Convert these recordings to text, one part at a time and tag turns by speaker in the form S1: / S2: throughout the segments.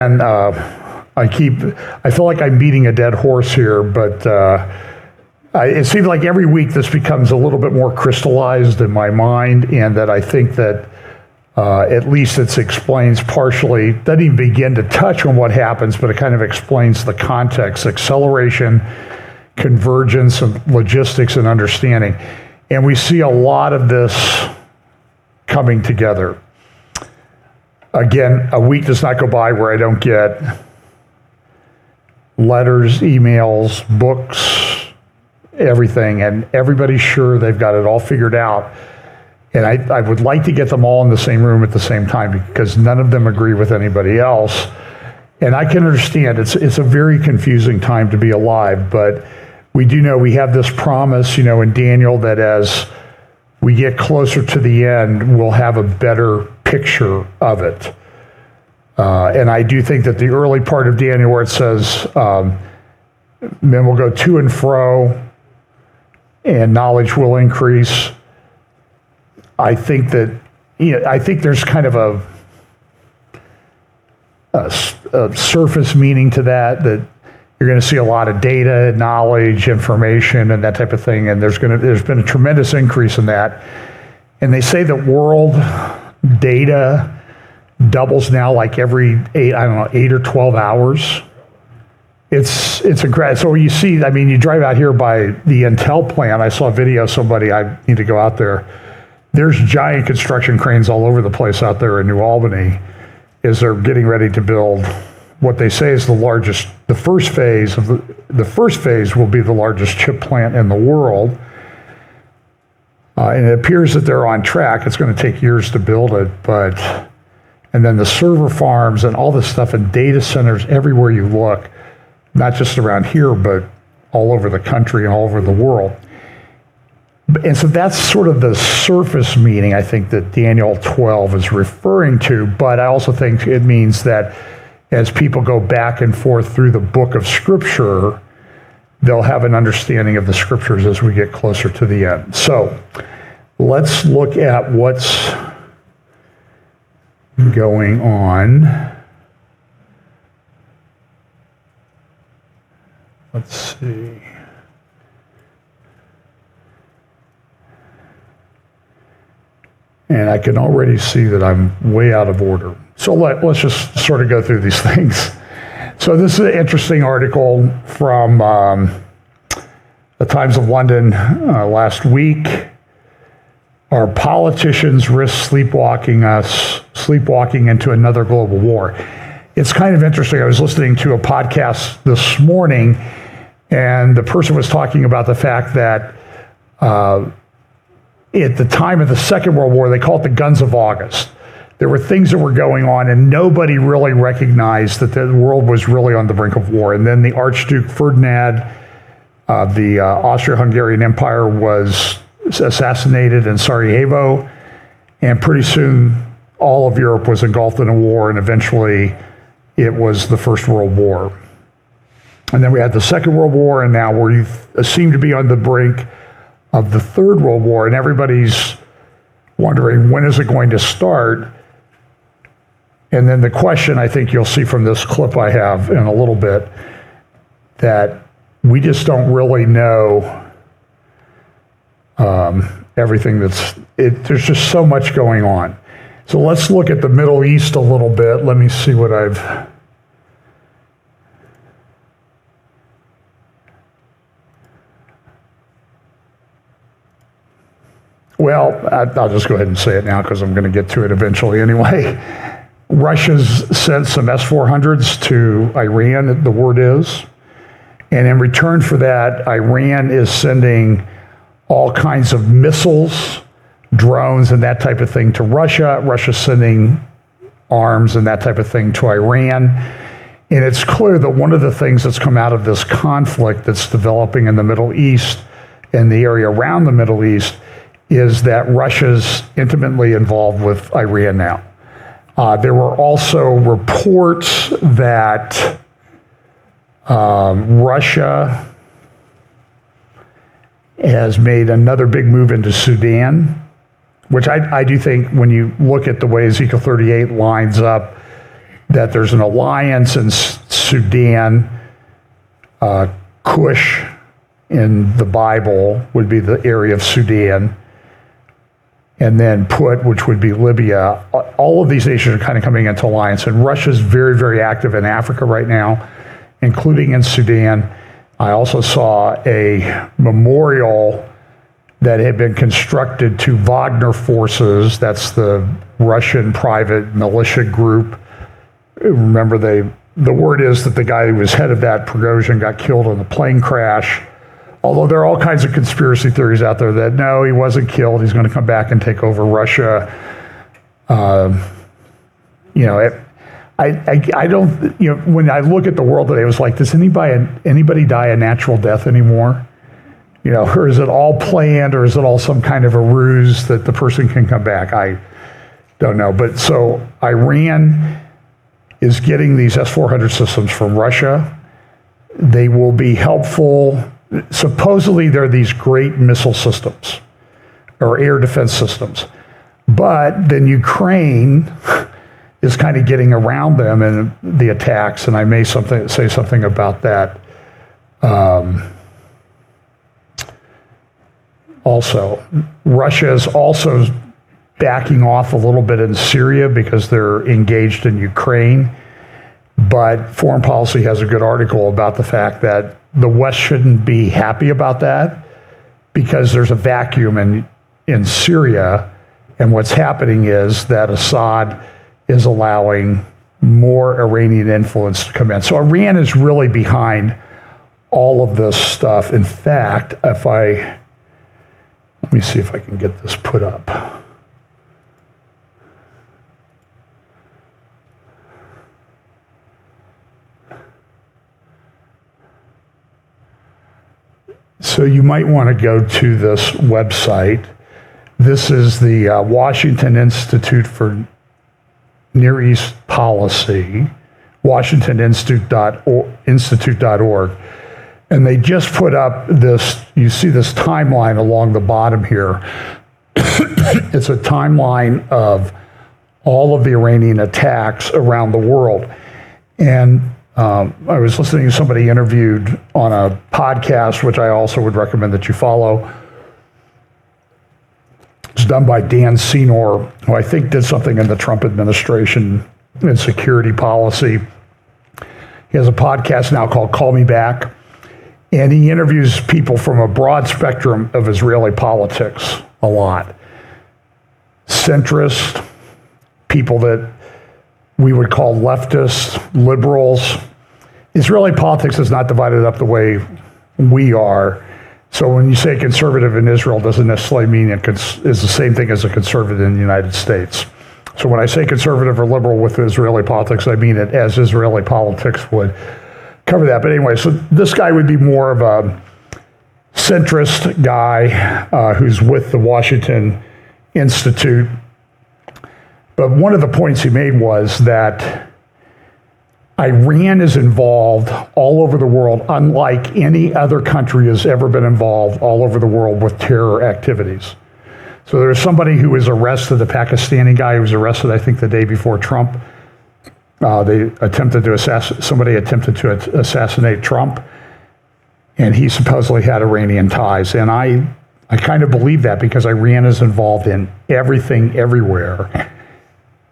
S1: And I feel like I'm beating a dead horse here, but it seems like every week this becomes a little bit more crystallized in my mind, and that I think that at least it explains partially, doesn't even begin to touch on what happens, but it kind of explains the context, acceleration, convergence, and logistics and understanding. And we see a lot of this coming together. Again, a week does not go by where I don't get letters, emails, books, everything, and everybody's sure they've got it all figured out. And I would like to get them all in the same room at the same time, because none of them agree with anybody else. And I can understand it's a very confusing time to be alive, but we do know we have this promise, in Daniel, that as we get closer to the end, we'll have a better picture of it. And I do think that the early part of Daniel, where it says, men will go to and fro, and knowledge will increase. I think that, I think there's kind of a surface meaning to that you're going to see a lot of data, knowledge, information, and that type of thing. And there's been a tremendous increase in that. And they say that world data doubles now like every 8 or 12 hours. It's incredible. So you see, you drive out here by the Intel plant. I saw a video of somebody, I need to go out there. There's giant construction cranes all over the place out there in New Albany as they're getting ready to build what they say is the first phase will be the largest chip plant in the world. And it appears that they're on track. It's going to take years to build it, and then the server farms and all this stuff and data centers everywhere you look, not just around here, but all over the country and all over the world. And so that's sort of the surface meaning, I think, that Daniel 12 is referring to, but I also think it means that as people go back and forth through the book of Scripture, they'll have an understanding of the Scriptures as we get closer to the end. So let's look at what's going on. Let's see. And I can already see that I'm way out of order. So let's just sort of go through these things. So this is an interesting article from the Times of London last week. Our politicians risk sleepwalking into another global war. It's kind of interesting. I was listening to a podcast this morning, and the person was talking about the fact that at the time of the Second World War, they call it the Guns of August. There were things that were going on, and nobody really recognized that the world was really on the brink of war. And then the Archduke Ferdinand of the Austro-Hungarian Empire was assassinated in Sarajevo, and pretty soon all of Europe was engulfed in a war, and eventually it was the First World War. And then we had the Second World War, and now we seem to be on the brink of the Third World War, and everybody's wondering, when is it going to start? And then the question, I think you'll see from this clip I have in a little bit, that we just don't really know everything there's just so much going on. So let's look at the Middle East a little bit. Let me see what I'll just go ahead and say it now because I'm going to get to it eventually anyway. Russia's sent some S-400s to Iran, the word is. And in return for that, Iran is sending all kinds of missiles, drones, and that type of thing to Russia. Russia's sending arms and that type of thing to Iran. And it's clear that one of the things that's come out of this conflict that's developing in the Middle East and the area around the Middle East is that Russia's intimately involved with Iran now. There were also reports that Russia has made another big move into Sudan, which I do think when you look at the way Ezekiel 38 lines up that there's an alliance in Sudan. Cush in the Bible would be the area of Sudan. And then Put, which would be Libya. All of these nations are kind of coming into alliance. And Russia's very, very active in Africa right now, including in Sudan. I also saw a memorial that had been constructed to Wagner forces. That's the Russian private militia group. Remember, the word is that the guy who was head of that, Prigozhin, got killed in a plane crash. Although there are all kinds of conspiracy theories out there that no, he wasn't killed. He's going to come back and take over Russia. I don't. When I look at the world today, it was like, does anybody die a natural death anymore? Or is it all planned, or is it all some kind of a ruse that the person can come back? I don't know. But so Iran is getting these S-400 systems from Russia. They will be helpful. Supposedly, they're these great missile systems or air defense systems. But then Ukraine is kind of getting around them and the attacks, and I may say something about that. Also, Russia is also backing off a little bit in Syria because they're engaged in Ukraine. But Foreign Policy has a good article about the fact that the West shouldn't be happy about that because there's a vacuum in Syria, and what's happening is that Assad is allowing more Iranian influence to come in. So Iran is really behind all of this stuff. In fact, let me see if I can get this put up. So you might want to go to this website. This is the Washington Institute for Near East Policy, washingtoninstitute.org. And they just put up this, you see this timeline along the bottom here. It's a timeline of all of the Iranian attacks around the world. And I was listening to somebody interviewed on a podcast, which I also would recommend that you follow. It's done by Dan Senor, who I think did something in the Trump administration in security policy. He has a podcast now called Call Me Back, and he interviews people from a broad spectrum of Israeli politics a lot. Centrist, people that we would call leftists, liberals. Israeli politics is not divided up the way we are. So when you say conservative in Israel, doesn't necessarily mean it is the same thing as a conservative in the United States. So when I say conservative or liberal with Israeli politics, I mean it as Israeli politics would cover that. But anyway, so this guy would be more of a centrist guy who's with the Washington Institute. But one of the points he made was that Iran is involved all over the world, unlike any other country has ever been involved all over the world with terror activities. So there's somebody who was arrested, a Pakistani guy who was arrested, I think, the day before Trump. Somebody attempted to assassinate Trump, and he supposedly had Iranian ties. And I kind of believe that because Iran is involved in everything, everywhere.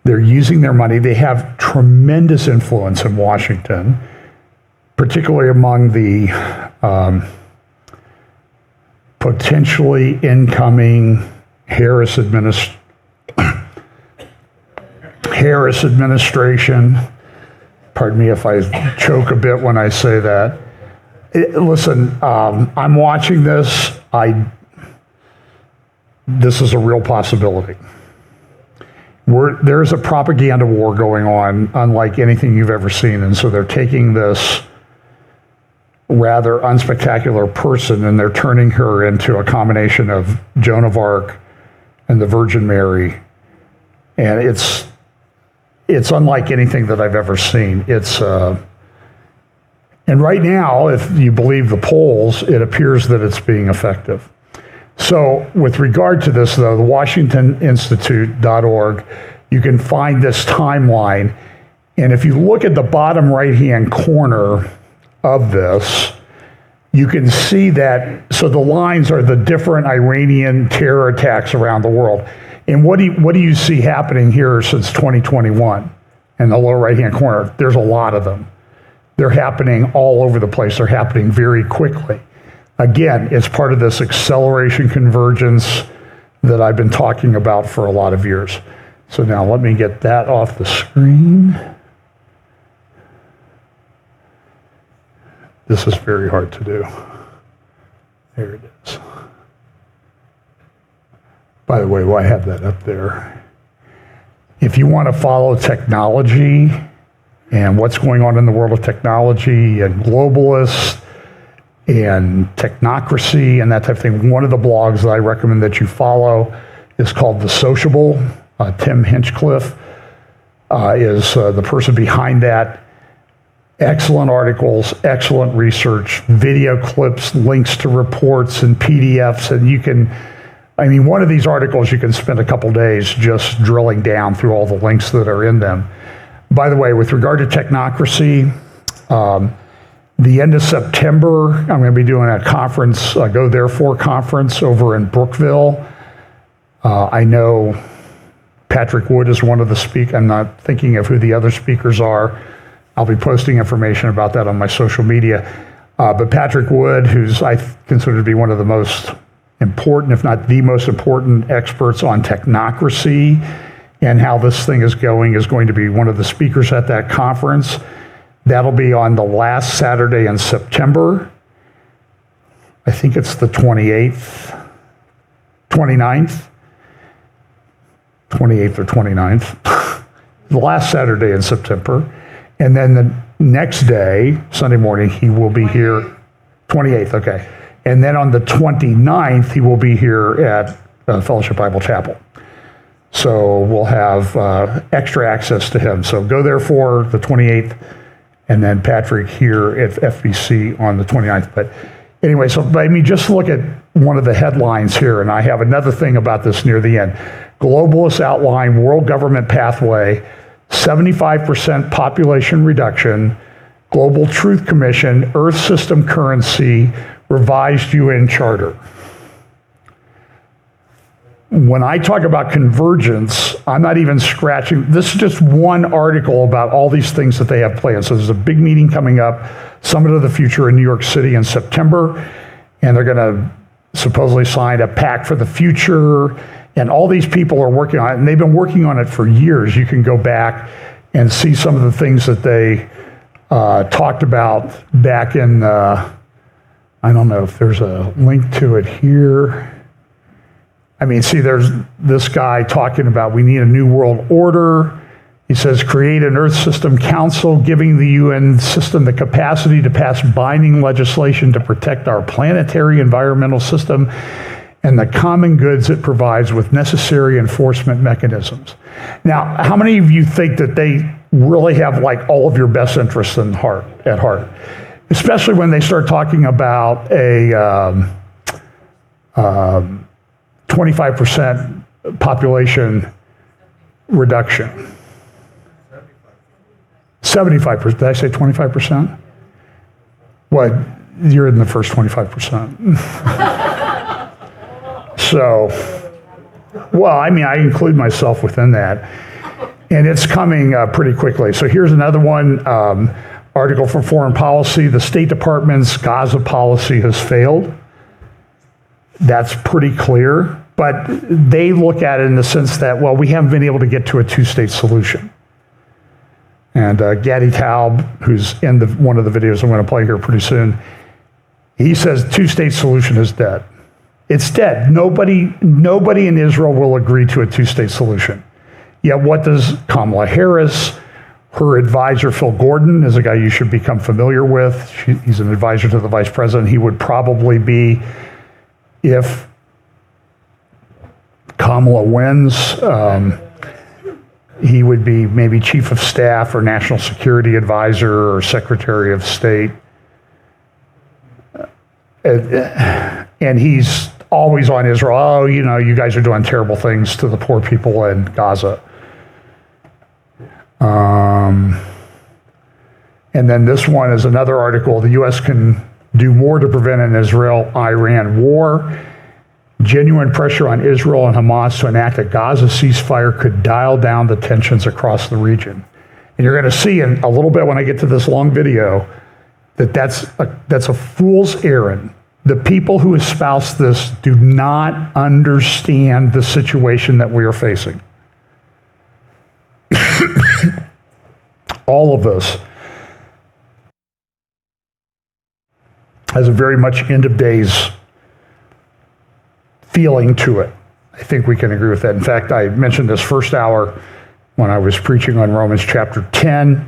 S1: They're using their money. They have tremendous influence in Washington, particularly among the potentially incoming Harris administration. Pardon me if I choke a bit when I say that. Listen, I'm watching this. This is a real possibility. There's a propaganda war going on unlike anything you've ever seen. And so they're taking this rather unspectacular person and they're turning her into a combination of Joan of Arc and the Virgin Mary. And it's unlike anything that I've ever seen. And right now, if you believe the polls, it appears that it's being effective. So with regard to this, though, the WashingtonInstitute.org, you can find this timeline, And if you look at the bottom right-hand corner of this, you can see that, so the lines are the different Iranian terror attacks around the world. And what do you see happening here since 2021 in the lower right-hand corner? There's a lot of them. They're happening all over the place. They're happening very quickly. Again, it's part of this acceleration convergence that I've been talking about for a lot of years. So now let me get that off the screen. This is very hard to do. There it is. By the way, while I have that up there, if you want to follow technology and what's going on in the world of technology and globalists and technocracy and that type of thing, one of the blogs that I recommend that you follow is called The Sociable. Tim Hinchcliffe is the person behind that. Excellent articles, excellent research, video clips, links to reports and PDFs. And you can, one of these articles, you can spend a couple days just drilling down through all the links that are in them. By the way, with regard to technocracy, the end of September, I'm going to be doing a conference, a Go Therefore conference over in Brookville. I know Patrick Wood is one of the speakers. I'm not thinking of who the other speakers are. I'll be posting information about that on my social media. But Patrick Wood, who's I consider to be one of the most important, if not the most important experts on technocracy and how this thing is going to be one of the speakers at that conference. That'll be on the last Saturday in September. I think it's the 28th, 29th or 29th. The last Saturday in September. And then the next day, Sunday morning, he will be here, 28th, okay. And then on the 29th, he will be here at Fellowship Bible Chapel. So we'll have extra access to him. So go there for the 28th, and then Patrick here at FBC on the 29th. But anyway, so just look at one of the headlines here, and I have another thing about this near the end. Globalists outline world government pathway, 75% population reduction, Global Truth Commission, Earth System Currency, revised UN Charter. When I talk about convergence, I'm not even scratching. This is just one article about all these things that they have planned. So there's a big meeting coming up, Summit of the Future in New York City in September, and they're going to supposedly sign a pact for the future. And all these people are working on it, and they've been working on it for years. You can go back and see some of the things that they talked about back in, I don't know if there's a link to it here. See, there's this guy talking about we need a new world order. He says, create an Earth System Council, giving the UN system the capacity to pass binding legislation to protect our planetary environmental system and the common goods it provides with necessary enforcement mechanisms. Now, how many of you think that they really have all of your best interests at heart? Especially when they start talking about a 25% population reduction. 75%, did I say 25%? What, you're in the first 25%. So, well, I include myself within that. And it's coming pretty quickly. So here's another one, article for Foreign Policy. The State Department's Gaza policy has failed. That's pretty clear. But they look at it in the sense that, well, we haven't been able to get to a two-state solution. And Gadi Taub, who's in one of the videos I'm going to play here pretty soon, he says two-state solution is dead. It's dead. Nobody in Israel will agree to a two-state solution. Yet what does Kamala Harris, her advisor Phil Gordon is a guy you should become familiar with. He's an advisor to the vice president. He would probably be, if Kamala wins, he would be maybe chief of staff or national security advisor or secretary of state. And he's always on Israel. Oh, you guys are doing terrible things to the poor people in Gaza. And then this one is another article. The U.S. can do more to prevent an Israel-Iran war. Genuine pressure on Israel and Hamas to enact a Gaza ceasefire could dial down the tensions across the region. And you're going to see in a little bit when I get to this long video that that's a fool's errand. The people who espouse this do not understand the situation that we are facing. All of this has a very much end of days feeling to it. I think we can agree with that. In fact, I mentioned this first hour when I was preaching on Romans chapter 10.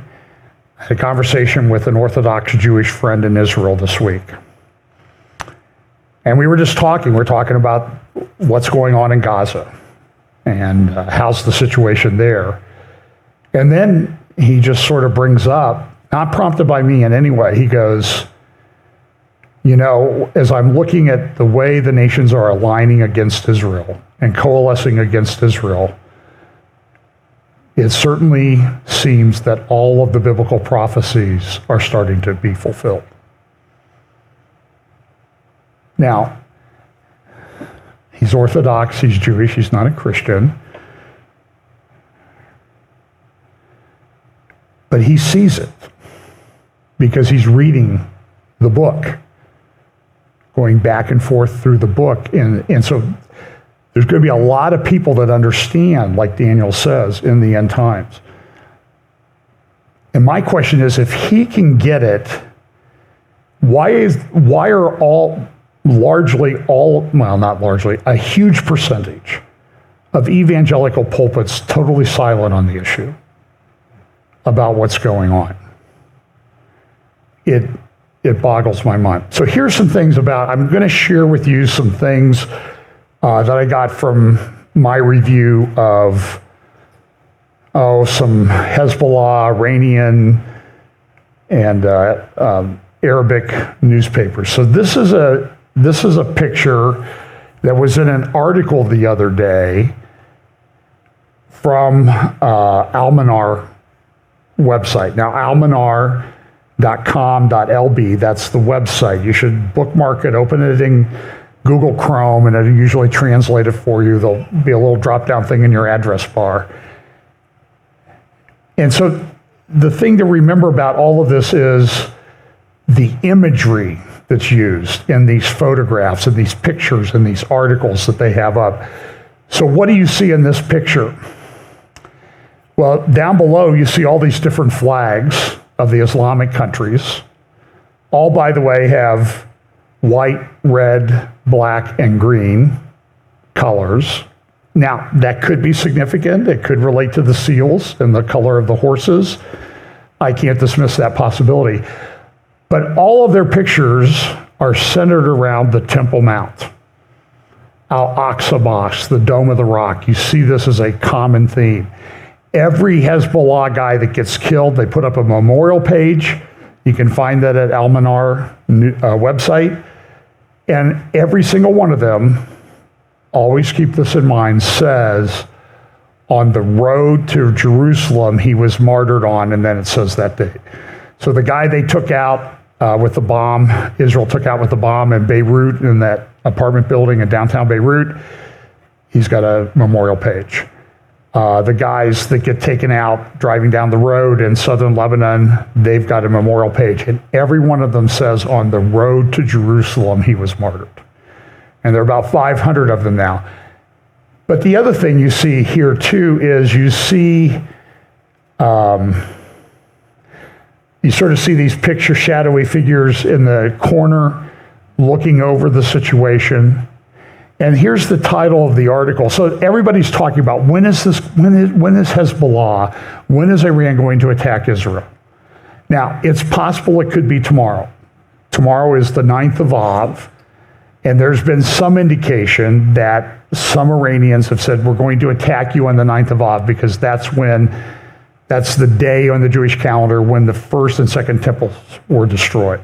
S1: I had a conversation with an Orthodox Jewish friend in Israel this week. And we were just talking. We're talking about what's going on in Gaza and how's the situation there. And then he just sort of brings up, not prompted by me in any way, he goes, you know, as I'm looking at the way the nations are aligning against Israel and coalescing against Israel, it certainly seems that all of the biblical prophecies are starting to be fulfilled. Now, he's Orthodox, he's Jewish, he's not a Christian. But he sees it because he's reading the book, going back and forth through the book. And so there's going to be a lot of people that understand, like Daniel says, in the end times. And my question is, if he can get it, why are a huge percentage of evangelical pulpits totally silent on the issue about what's going on? It boggles my mind. So here's some things I'm going to share with you some things that I got from my review of some Hezbollah, Iranian, and Arabic newspapers. So this is a picture that was in an article the other day from Almanar website. Now, almanar.com.lb, that's the website. You should bookmark it, open it in Google Chrome, and it'll usually translate it for you. There'll be a little drop-down thing in your address bar. And so the thing to remember about all of this is the imagery that's used in these photographs and these pictures and these articles that they have up. So what do you see in this picture? Well, down below, you see all these different flags of the Islamic countries. All, by the way, have white, red, black, and green colors. Now, that could be significant. It could relate to the seals and the color of the horses. I can't dismiss that possibility. But all of their pictures are centered around the Temple Mount. Al-Aqsa Mosque, the Dome of the Rock. You see this as a common theme. Every Hezbollah guy that gets killed, they put up a memorial page. You can find that at Almanar website. And every single one of them, always keep this in mind, says, on the road to Jerusalem, he was martyred on, and then it says that date. So the guy they took out with the bomb, Israel took out with the bomb in Beirut, in that apartment building in downtown Beirut, he's got a memorial page. The guys that get taken out driving down the road in southern Lebanon, they've got a memorial page. And every one of them says, on the road to Jerusalem, he was martyred. And there are about 500 of them now. But the other thing you see here, too, is you sort of see these picture shadowy figures in the corner looking over the situation. And here's the title of the article. So everybody's talking about when is Hezbollah, when is Iran going to attack Israel? Now, it's possible it could be tomorrow. Tomorrow is the 9th of Av, and there's been some indication that some Iranians have said, we're going to attack you on the 9th of Av because that's the day on the Jewish calendar when the first and second temples were destroyed.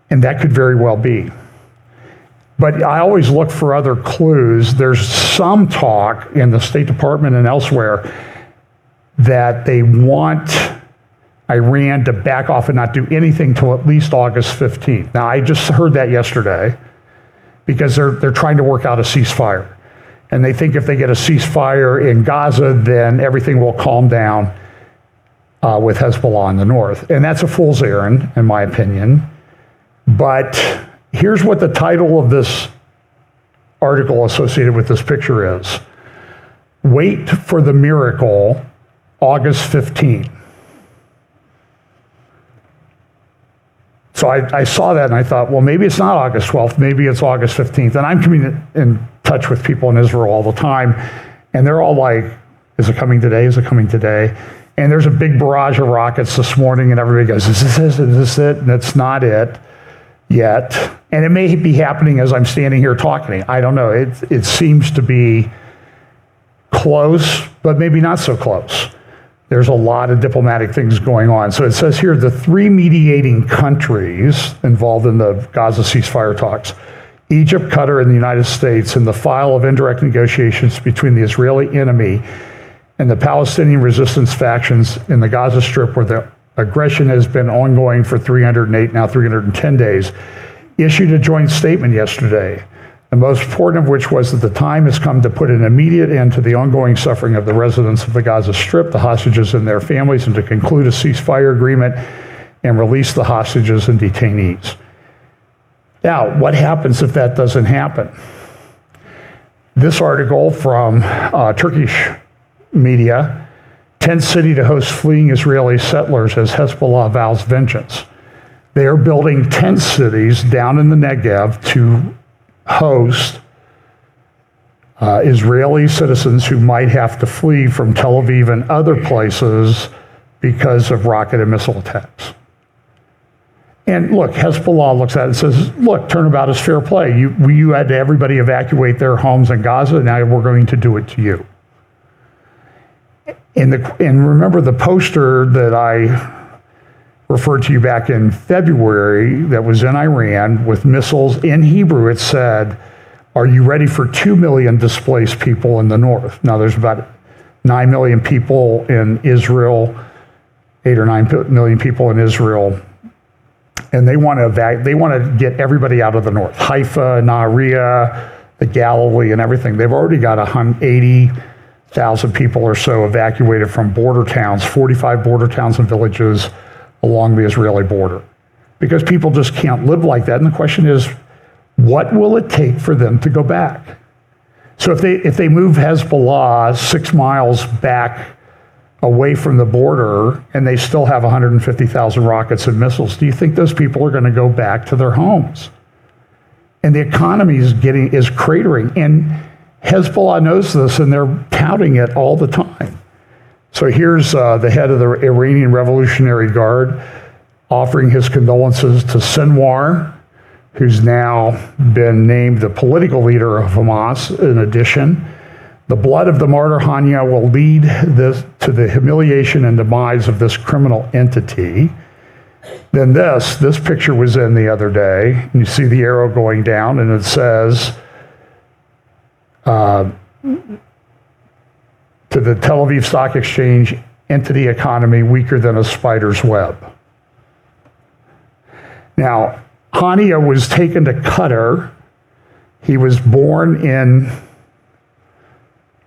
S1: And that could very well be. But I always look for other clues. There's some talk in the State Department and elsewhere that they want Iran to back off and not do anything till at least August 15th. Now, I just heard that yesterday because they're trying to work out a ceasefire. And they think if they get a ceasefire in Gaza, then everything will calm down with Hezbollah in the north. And that's a fool's errand, in my opinion. But here's what the title of this article associated with this picture is. Wait for the miracle, August 15th. So I saw that and I thought, well, maybe it's not August 12th, maybe it's August 15th. And I'm coming in touch with people in Israel all the time, and they're all like, is it coming today? Is it coming today? And there's a big barrage of rockets this morning, and everybody goes, is this it? And it's not it yet. And it may be happening as I'm standing here talking. I don't know. It seems to be close, but maybe not so close. There's a lot of diplomatic things going on. So it says here, the three mediating countries involved in the Gaza ceasefire talks, Egypt, Qatar, and the United States, in the file of indirect negotiations between the Israeli enemy and the Palestinian resistance factions in the Gaza Strip, where the aggression has been ongoing for 308, now 310 days, issued a joint statement yesterday, the most important of which was that the time has come to put an immediate end to the ongoing suffering of the residents of the Gaza Strip, the hostages and their families, and to conclude a ceasefire agreement and release the hostages and detainees. Now, what happens if that doesn't happen? This article from Turkish media, tent city to host fleeing Israeli settlers as Hezbollah vows vengeance. They are building tent cities down in the Negev to host Israeli citizens who might have to flee from Tel Aviv and other places because of rocket and missile attacks. And look, Hezbollah looks at it and says, look, turnabout is fair play. You had everybody evacuate their homes in Gaza, now we're going to do it to you. And remember the poster that I referred to you back in February that was in Iran with missiles in Hebrew. It said, are you ready for 2 million displaced people in the north? Now there's about 9 million people in Israel, 8 or 9 million people in Israel. And they want to get everybody out of the north. Haifa, Nahariya, the Galilee and everything. They've already got 80,000 people or so evacuated from border towns, 45 border towns and villages along the Israeli border, because people just can't live like that. And the question is, what will it take for them to go back? So if they move Hezbollah 6 miles back away from the border and they still have 150,000 rockets and missiles, do you think those people are going to go back to their homes? And the economy is cratering, and Hezbollah knows this, and they're touting it all the time. So here's the head of the Iranian Revolutionary Guard offering his condolences to Sinwar, who's now been named the political leader of Hamas. In addition, the blood of the martyr Hania will lead to the humiliation and demise of this criminal entity. Then this picture was in the other day. You see the arrow going down, and it says, to the Tel Aviv Stock Exchange, entity economy weaker than a spider's web. Now, Hania was taken to Qatar. He was born in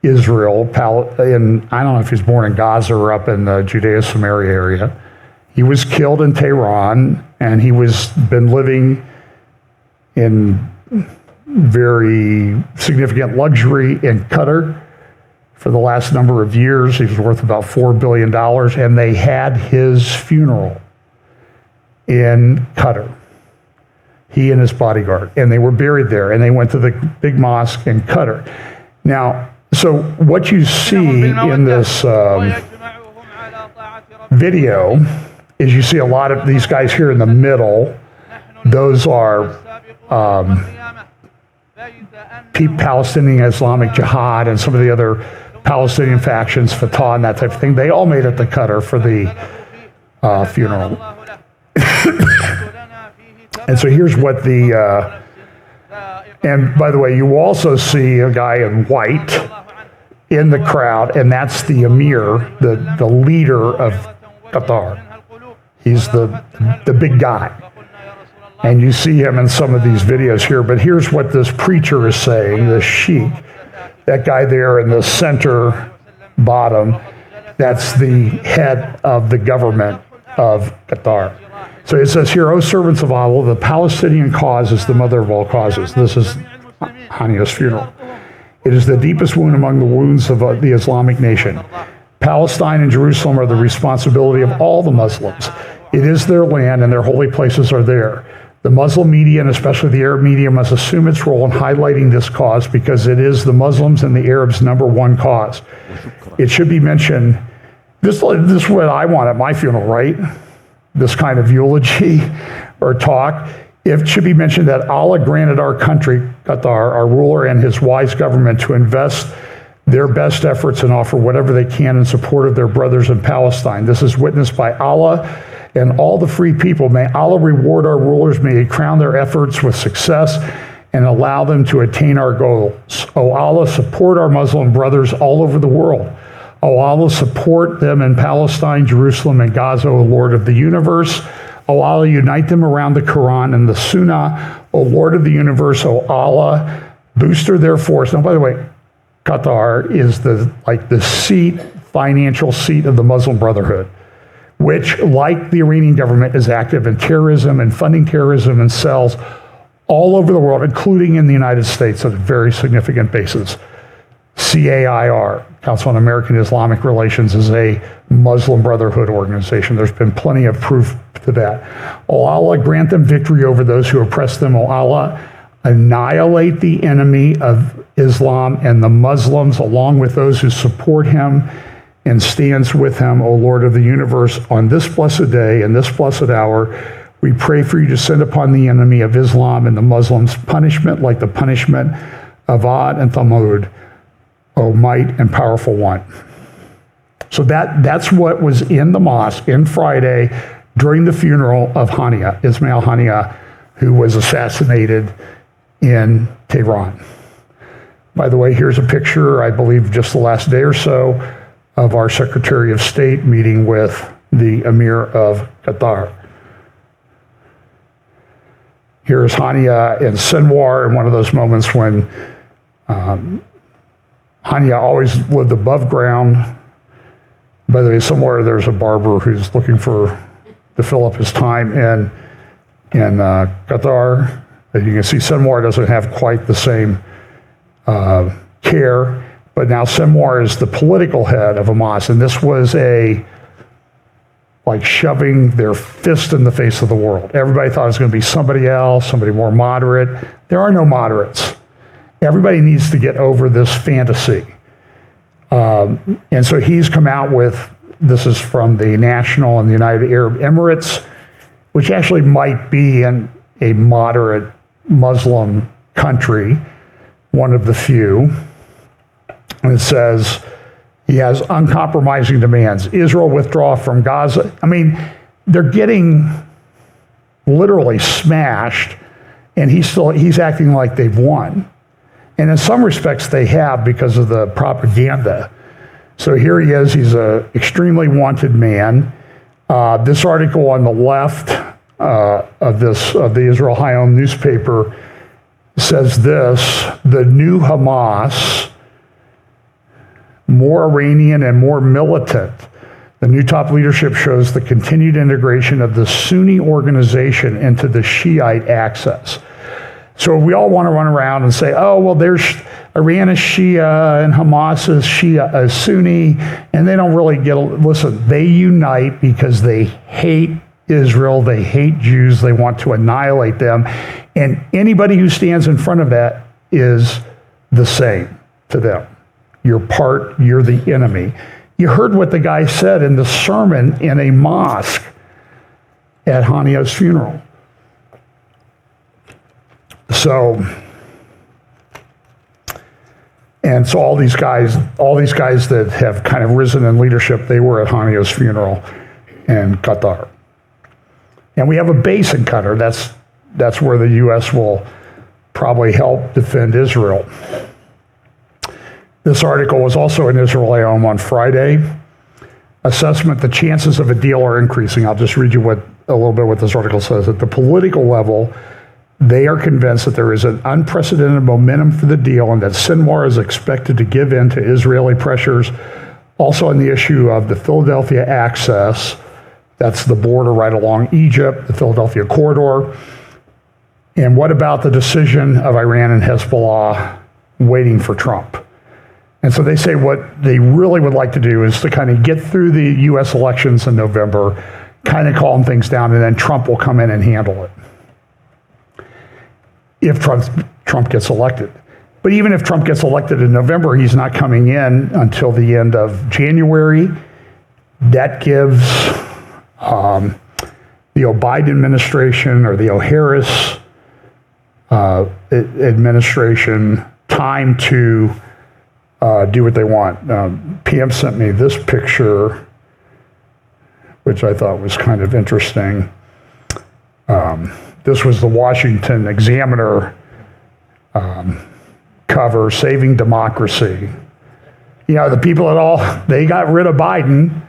S1: Israel, I don't know if he was born in Gaza or up in the Judea-Samaria area. He was killed in Tehran, and he been living in very significant luxury in Qatar for the last number of years. He was worth about $4 billion, and they had his funeral in Qatar, he and his bodyguard, and they were buried there, and they went to the big mosque in Qatar. Now, so what you see in this video is you see a lot of these guys here in the middle. Those are Palestinian Islamic Jihad and some of the other Palestinian factions, Fatah and that type of thing. They all made it to Qatar for the funeral. And so here's what and by the way, you also see a guy in white in the crowd, and that's the emir, the leader of Qatar. He's the big guy. And you see him in some of these videos here, but here's what this preacher is saying, this sheikh, that guy there in the center bottom, that's the head of the government of Qatar. So it says here, O servants of Allah, the Palestinian cause is the mother of all causes. This is Hania's funeral. It is the deepest wound among the wounds of the Islamic nation. Palestine and Jerusalem are the responsibility of all the Muslims. It is their land and their holy places are there. The Muslim media, and especially the Arab media, must assume its role in highlighting this cause because it is the Muslims and the Arabs' number one cause. It should be mentioned, this is what I want at my funeral, right? This kind of eulogy or talk. It should be mentioned that Allah granted our country, Qatar, our ruler and his wise government to invest their best efforts and offer whatever they can in support of their brothers in Palestine. This is witnessed by Allah and all the free people. May Allah reward our rulers. May he crown their efforts with success and allow them to attain our goals. O Allah, support our Muslim brothers all over the world. O Allah, support them in Palestine, Jerusalem, and Gaza, O Lord of the universe. O Allah, unite them around the Quran and the Sunnah. O Lord of the universe, O Allah, booster their force. Now, by the way, Qatar is the financial seat of the Muslim Brotherhood, which, like the Iranian government, is active in terrorism and funding terrorism and cells all over the world, including in the United States at a very significant basis. CAIR, Council on American Islamic Relations, is a Muslim Brotherhood organization. There's been plenty of proof to that. O Allah, grant them victory over those who oppress them. O Allah, annihilate the enemy of Islam and the Muslims, along with those who support him and stands with him, O Lord of the universe. On this blessed day and this blessed hour, we pray for you to send upon the enemy of Islam and the Muslims punishment like the punishment of Ad and Thamud, O might and powerful one. So that's what was in the mosque in Friday during the funeral of Hania, Ismail Hania, who was assassinated in Tehran. By the way, here's a picture, I believe just the last day or so, of our Secretary of State meeting with the Emir of Qatar. Here's Hania in Sinwar in one of those moments when Hania always lived above ground. By the way, somewhere there's a barber who's looking to fill up his time in Qatar. As you can see, Sinwar doesn't have quite the same care, but now Sinwar is the political head of Hamas, and this was like shoving their fist in the face of the world. Everybody thought it was going to be somebody else, somebody more moderate. There are no moderates. Everybody needs to get over this fantasy. And so he's come out with, this is from the National and the United Arab Emirates, which actually might be in a moderate Muslim country, one of the few. And it says, he has uncompromising demands. Israel withdraw from Gaza. I mean, they're getting literally smashed, and he's acting like they've won. And in some respects, they have because of the propaganda. So here he is. He's an extremely wanted man. This article on the left of the Israel Hayom newspaper says this: the new Hamas, more Iranian and more militant. The new top leadership shows the continued integration of the Sunni organization into the Shiite axis. So we all want to run around and say, oh, well, there's Iran is Shia and Hamas is Shia, Sunni, and they don't really listen, they unite because they hate Israel, they hate Jews, they want to annihilate them, and anybody who stands in front of that is the same to them. You're the enemy. You heard what the guy said in the sermon in a mosque at Hania's funeral. So all these guys that have kind of risen in leadership, they were at Hania's funeral in Qatar. And we have a base in Qatar. That's where the U.S. will probably help defend Israel. This article was also in Israel on Friday. Assessment, the chances of a deal are increasing. I'll just read you a little bit what this article says. At the political level, they are convinced that there is an unprecedented momentum for the deal and that Sinwar is expected to give in to Israeli pressures. Also on the issue of the Philadelphia access, that's the border right along Egypt, the Philadelphia corridor. And what about the decision of Iran and Hezbollah waiting for Trump? And so they say what they really would like to do is to kind of get through the U.S. elections in November, kind of calm things down, and then Trump will come in and handle it. If Trump gets elected. But even if Trump gets elected in November, he's not coming in until the end of January. That gives the Biden administration or the O'Harris administration time to do what they want. PM sent me this picture, which I thought was kind of interesting. This was the Washington Examiner cover, Saving Democracy. You know, the people they got rid of Biden,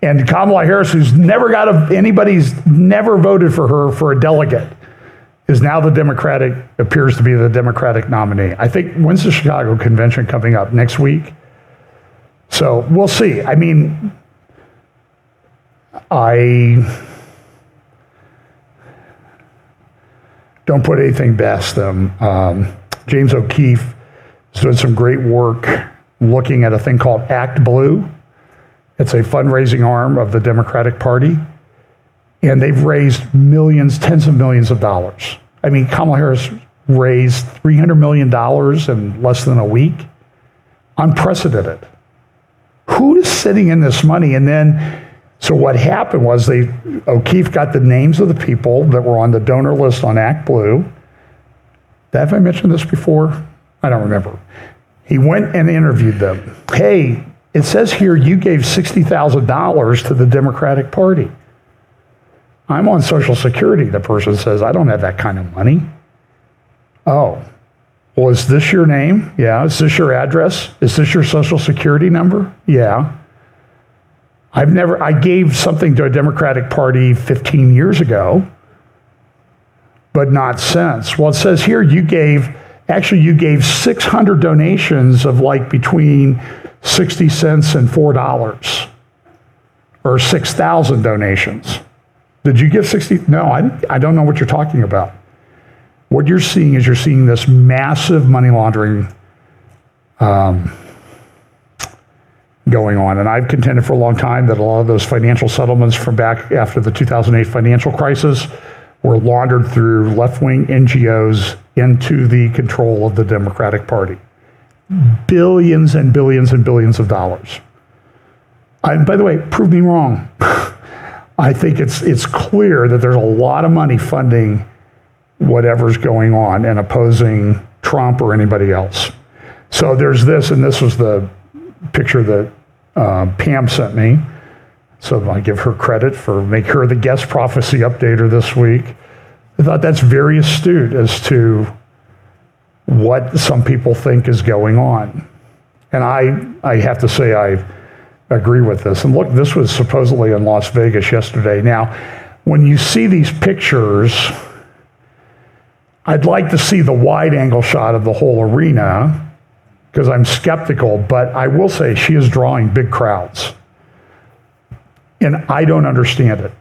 S1: and Kamala Harris, who's never anybody's never voted for her for a delegate, is now appears to be the Democratic nominee. I think, when's the Chicago convention coming up? Next week? So we'll see. I mean, I don't put anything past them. James O'Keefe is doing some great work looking at a thing called Act Blue. It's a fundraising arm of the Democratic Party. And they've raised millions, tens of millions of dollars. I mean, Kamala Harris raised $300 million in less than a week. Unprecedented. Who is sitting in this money? And then, so what happened was O'Keefe got the names of the people that were on the donor list on Act Blue. Have I mentioned this before? I don't remember. He went and interviewed them. Hey, it says here you gave $60,000 to the Democratic Party. I'm on Social Security, the person says. I don't have that kind of money. Oh, well, is this your name? Yeah. Is this your address? Is this your Social Security number? Yeah. I gave something to a Democratic Party 15 years ago, but not since. Well, it says here you gave 600 donations of like between 60 cents and $4, or 6,000 donations. Did you give 60? No, I don't know what you're talking about. What you're seeing is this massive money laundering going on. And I've contended for a long time that a lot of those financial settlements from back after the 2008 financial crisis were laundered through left-wing NGOs into the control of the Democratic Party. Billions and billions and billions of dollars. And by the way, prove me wrong. I think it's clear that there's a lot of money funding whatever's going on and opposing Trump or anybody else. So there's this, and this was the picture that Pam sent me. So I give her credit for making her the guest prophecy updater this week. I thought that's very astute as to what some people think is going on. And I have to say I agree with this. And look, this was supposedly in Las Vegas yesterday. Now, when you see these pictures, I'd like to see the wide angle shot of the whole arena because I'm skeptical, but I will say she is drawing big crowds. And I don't understand it.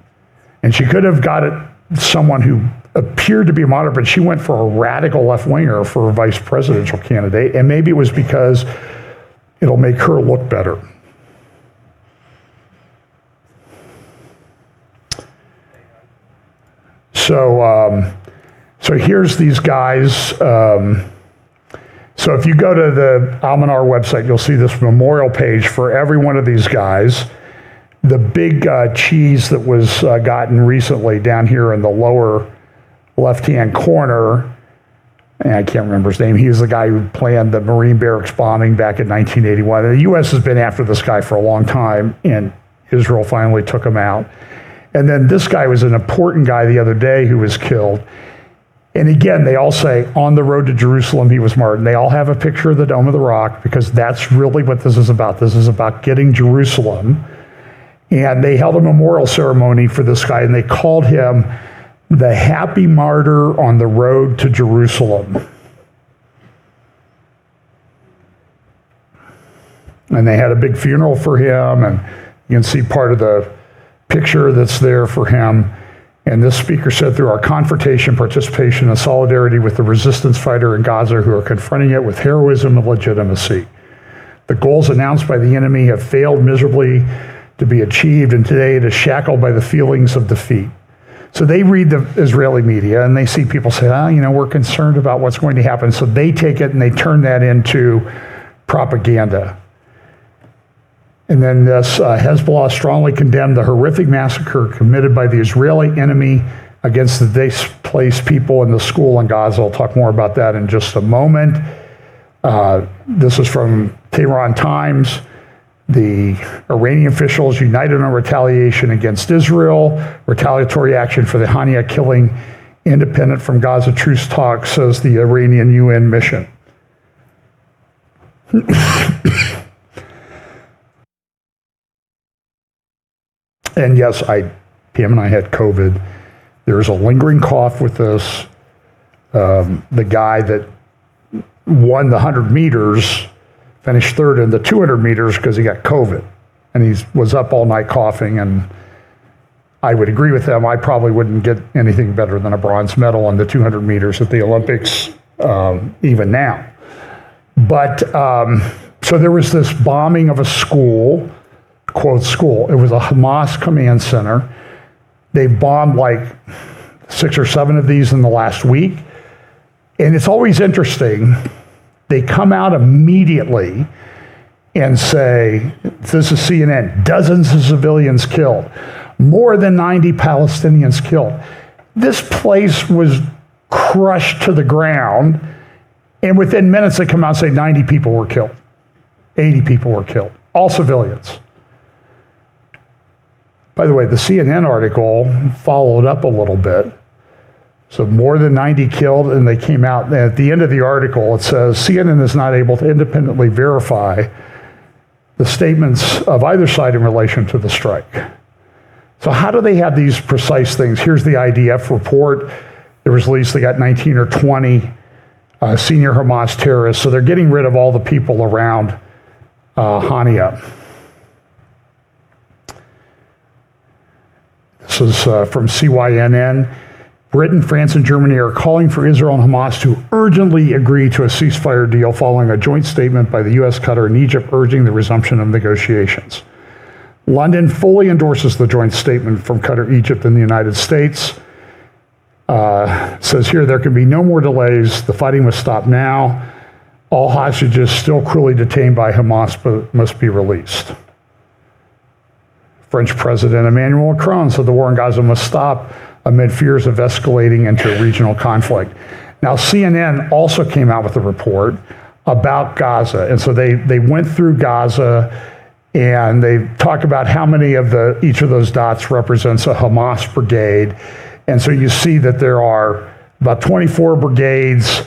S1: And she could have got it someone who appeared to be a moderate, but she went for a radical left-winger for a vice presidential candidate. And maybe it was because it'll make her look better. So here's these guys. So if you go to the Almanar website, you'll see this memorial page for every one of these guys. The big cheese that was gotten recently down here in the lower left-hand corner, and I can't remember his name. He was the guy who planned the Marine barracks bombing back in 1981. The U.S. has been after this guy for a long time, and Israel finally took him out. And then this guy was an important guy the other day who was killed. And again, they all say, on the road to Jerusalem, he was martyred. And they all have a picture of the Dome of the Rock, because that's really what this is about. This is about getting Jerusalem. And they held a memorial ceremony for this guy, and they called him the happy martyr on the road to Jerusalem. And they had a big funeral for him, and you can see part of the picture that's there for him. And this speaker said, through our confrontation, participation, and solidarity with the resistance fighter in Gaza who are confronting it with heroism and legitimacy, the goals announced by the enemy have failed miserably to be achieved, and today it is shackled by the feelings of defeat. So they read the Israeli media and they see people say, we're concerned about what's going to happen. So they take it and they turn that into propaganda. And then this Hezbollah strongly condemned the horrific massacre committed by the Israeli enemy against the displaced people in the school in Gaza. I'll talk more about that in just a moment. This is from Tehran Times. The Iranian officials united on retaliation against Israel. Retaliatory action for the Hania killing, independent from Gaza truce talks, says the Iranian UN mission. And yes, Pam and I had COVID. There's a lingering cough with this. The guy that won the 100 meters finished third in the 200 meters because he got COVID. And he was up all night coughing, and I would agree with him. I probably wouldn't get anything better than a bronze medal on the 200 meters at the Olympics, even now. But so there was this bombing of a school, quote school. It was a Hamas command center. They bombed like 6 or 7 of these in the last week. And it's always interesting. They come out immediately and say, this is CNN, dozens of civilians killed, more than 90 Palestinians killed. This place was crushed to the ground, and within minutes they come out and say 90 people were killed, 80 people were killed, all civilians. By the way, the CNN article followed up a little bit. So more than 90 killed, and they came out, and at the end of the article, it says, CNN is not able to independently verify the statements of either side in relation to the strike. So how do they have these precise things? Here's the IDF report. There was at least, they got 19 or 20 senior Hamas terrorists, so they're getting rid of all the people around Hania. This is from CYNN. Britain, France, and Germany are calling for Israel and Hamas to urgently agree to a ceasefire deal following a joint statement by the U.S., Qatar, and Egypt urging the resumption of negotiations. London fully endorses the joint statement from Qatar, Egypt, and the United States. Says here, there can be no more delays. The fighting must stop now. All hostages still cruelly detained by Hamas must be released. French President Emmanuel Macron said the war in Gaza must stop amid fears of escalating into a regional conflict. Now, CNN also came out with a report about Gaza. And so they went through Gaza, and they talk about how many of each of those dots represents a Hamas brigade. And so you see that there are about 24 brigades.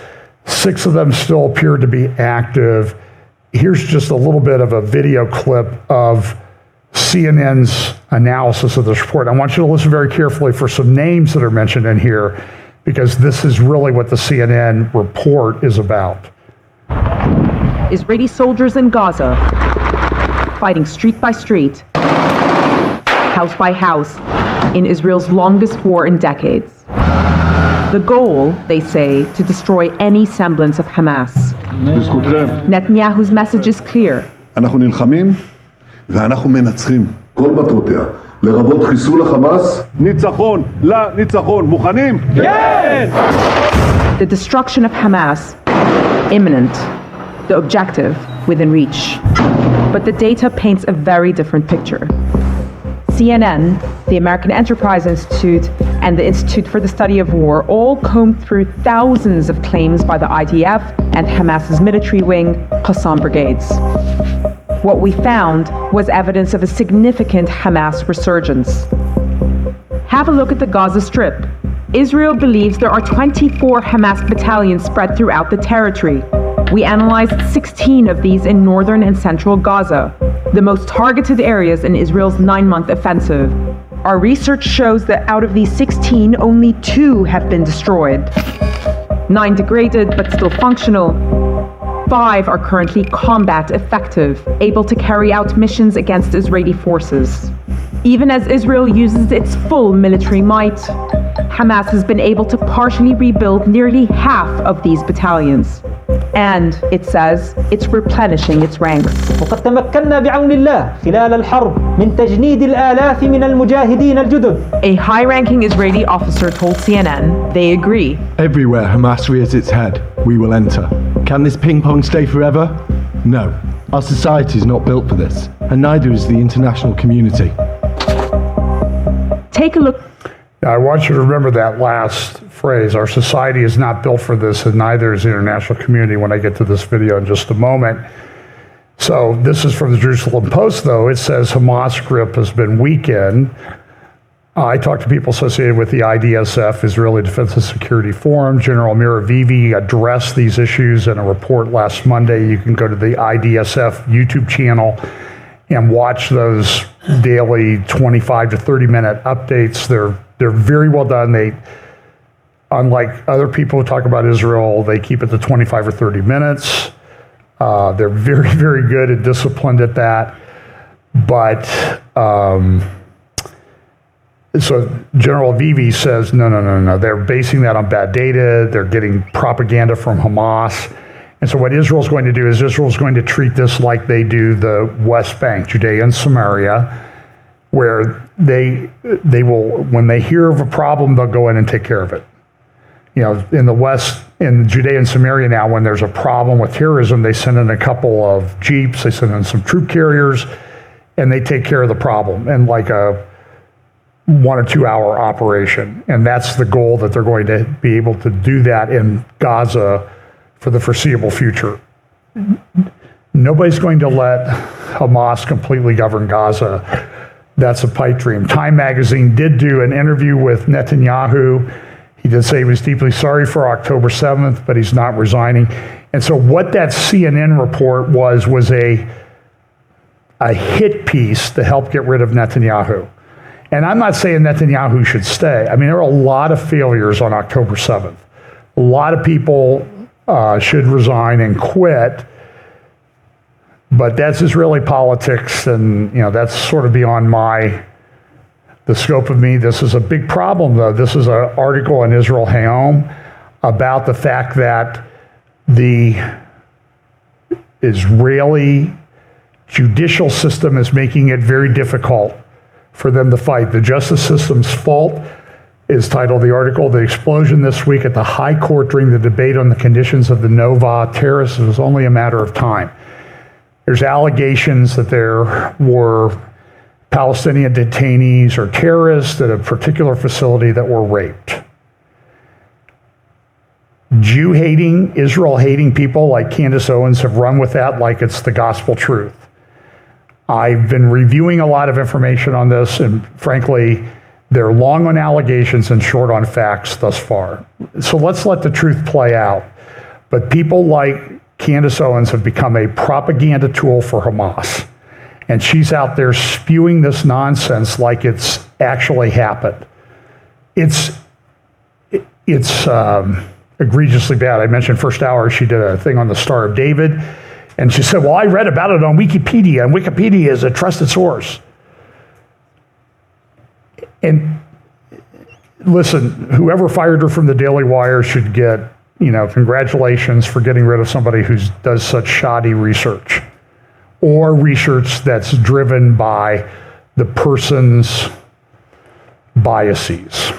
S1: 6 of them still appear to be active. Here's just a little bit of a video clip of CNN's analysis of this report. I want you to listen very carefully for some names that are mentioned in here, because this is really what the CNN report is about.
S2: Israeli soldiers in Gaza, fighting street by street, house by house, in Israel's longest war in decades. The goal, they say, to destroy any semblance of Hamas. Netanyahu's message is clear.
S3: ואנחנו מנצחים. כל מטרותיה, לרבות חיסול החמאס. ניצחון, לניצחון. מוכנים? כן!
S2: The destruction of Hamas, imminent. The objective, within reach. But the data paints a very different picture. CNN, the American Enterprise Institute, and the Institute for the Study of War all combed through thousands of claims by the IDF and Hamas's military wing, Qassam brigades. What we found was evidence of a significant Hamas resurgence. Have a look at the Gaza Strip. Israel believes there are 24 Hamas battalions spread throughout the territory. We analyzed 16 of these in northern and central Gaza, the most targeted areas in Israel's 9-month offensive. Our research shows that out of these 16, only 2 have been destroyed. 9 degraded but still functional. 5 are currently combat effective, able to carry out missions against Israeli forces. Even as Israel uses its full military might, Hamas has been able to partially rebuild nearly half of these battalions. And, it says, it's replenishing its ranks.
S4: وقد تمكنا بعون الله خلال الحرب من تجنيد الآلاف من المجاهدين الجدد.
S2: A high-ranking Israeli officer told CNN they agree.
S5: Everywhere Hamas rears its head, we will enter. Can this ping-pong stay forever? No. Our society is not built for this, and neither is the international community.
S2: Take a look.
S1: Now, I want you to remember that last phrase. Our society is not built for this, and neither is the international community when I get to this video in just a moment. So this is from the Jerusalem Post, though. It says Hamas grip has been weakened. I talked to people associated with the IDSF, Israeli Defense and Security Forum. General Miravivi addressed these issues in a report last Monday. You can go to the IDSF YouTube channel and watch those daily 25 to 30-minute updates. They're very well done. They, unlike other people who talk about Israel, they keep it to 25 or 30 minutes. They're very, very good and disciplined at that. But so General Vivi says, no. They're basing that on bad data. They're getting propaganda from Hamas. And so what Israel's going to do is Israel's going to treat this like they do the West Bank, Judea and Samaria, where they will, when they hear of a problem, they'll go in and take care of it. You know, in the West, in Judea and Samaria now, when there's a problem with terrorism, they send in a couple of jeeps, they send in some troop carriers, and they take care of the problem in like a 1 or 2 hour operation. And that's the goal, that they're going to be able to do that in Gaza for the foreseeable future. Nobody's going to let Hamas completely govern Gaza. That's a pipe dream. Time magazine did do an interview with Netanyahu. He did say he was deeply sorry for October 7th, but he's not resigning. And so what that CNN report was a hit piece to help get rid of Netanyahu. And I'm not saying Netanyahu should stay. I mean, there are a lot of failures on October 7th. A lot of people should resign and quit, but that's Israeli politics, and you know that's sort of beyond the scope of me. This is a big problem, though. This is an article in Israel Hayom about the fact that the Israeli judicial system is making it very difficult for them to fight. The justice system's fault is titled, the article, "The Explosion This Week at the High Court During the Debate on the Conditions of the Nova Terrorists Was Only a Matter of Time." There's allegations that there were Palestinian detainees or terrorists at a particular facility that were raped. Jew-hating, Israel-hating people like Candace Owens have run with that like it's the gospel truth. I've been reviewing a lot of information on this, and frankly, they're long on allegations and short on facts thus far. So let's let the truth play out. But people like Candace Owens have become a propaganda tool for Hamas. And she's out there spewing this nonsense like it's actually happened. It's egregiously bad. I mentioned first hour, she did a thing on the Star of David. And she said, well, I read about it on Wikipedia, and Wikipedia is a trusted source. And listen, whoever fired her from the Daily Wire should get, congratulations for getting rid of somebody who does such shoddy research, or research that's driven by the person's biases.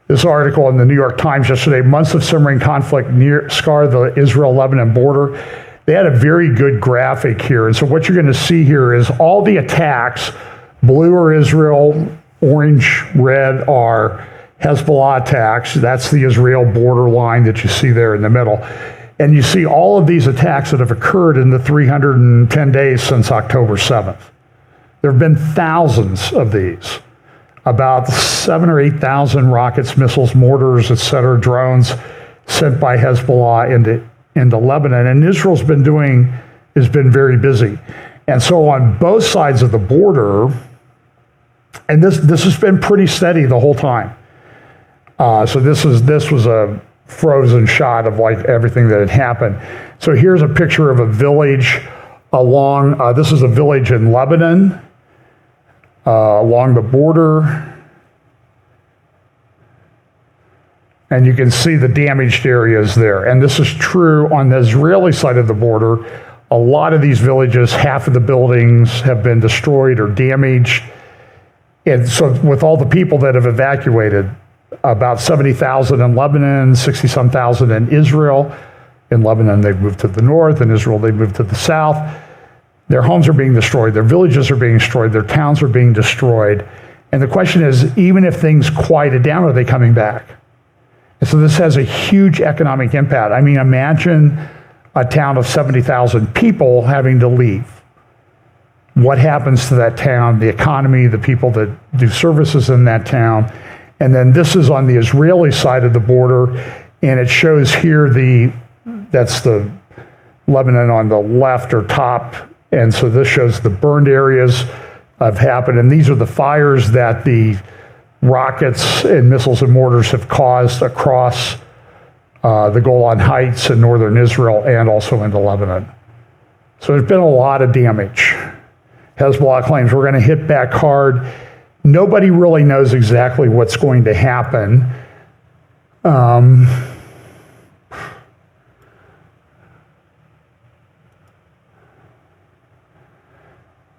S1: This article in the New York Times yesterday, months of simmering conflict scar the Israel-Lebanon border. They had a very good graphic here. And so what you're going to see here is all the attacks. Blue are Israel, orange, red are Hezbollah attacks. That's the Israel border line that you see there in the middle. And you see all of these attacks that have occurred in the 310 days since October 7th. There have been thousands of these. about 7,000 or 8,000 rockets, missiles, mortars, etc., drones sent by Hezbollah into Lebanon. And Israel's has been very busy. And so on both sides of the border, and this has been pretty steady the whole time. So this was a frozen shot of like everything that had happened. So here's a picture of a village along, this is a village in Lebanon, along the border. And you can see the damaged areas there. And this is true on the Israeli side of the border. A lot of these villages, half of the buildings have been destroyed or damaged. And so with all the people that have evacuated, about 70,000 in Lebanon, 60-some thousand in Israel. In Lebanon, they've moved to the north. In Israel, they've moved to the south. Their homes are being destroyed. Their villages are being destroyed. Their towns are being destroyed. And the question is, even if things quieted down, are they coming back? And so this has a huge economic impact. I mean, imagine a town of 70,000 people having to leave. What happens to that town, the economy, the people that do services in that town? And then this is on the Israeli side of the border, and it shows here that's the Lebanon on the left or top, and so this shows the burned areas have happened, and these are the fires that the rockets and missiles and mortars have caused across the Golan Heights in northern Israel and also into Lebanon. So there's been a lot of damage. Hezbollah claims we're going to hit back hard. Nobody really knows exactly what's going to happen.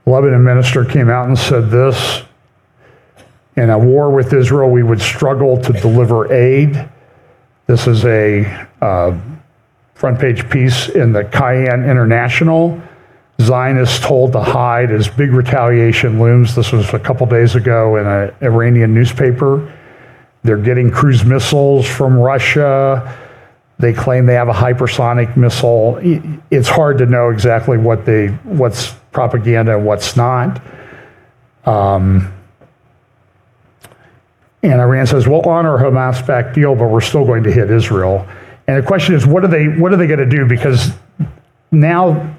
S1: Lebanon minister came out and said this: in a war with Israel, we would struggle to deliver aid. This is a front page piece in the Cayenne International. Zionists told to hide as big retaliation looms. This was a couple days ago in an Iranian newspaper. They're getting cruise missiles from Russia. They claim they have a hypersonic missile. It's hard to know exactly what's propaganda and what's not. And Iran says, we'll honor a Hamas-backed deal, but we're still going to hit Israel. And the question is, what are they going to do? Because now,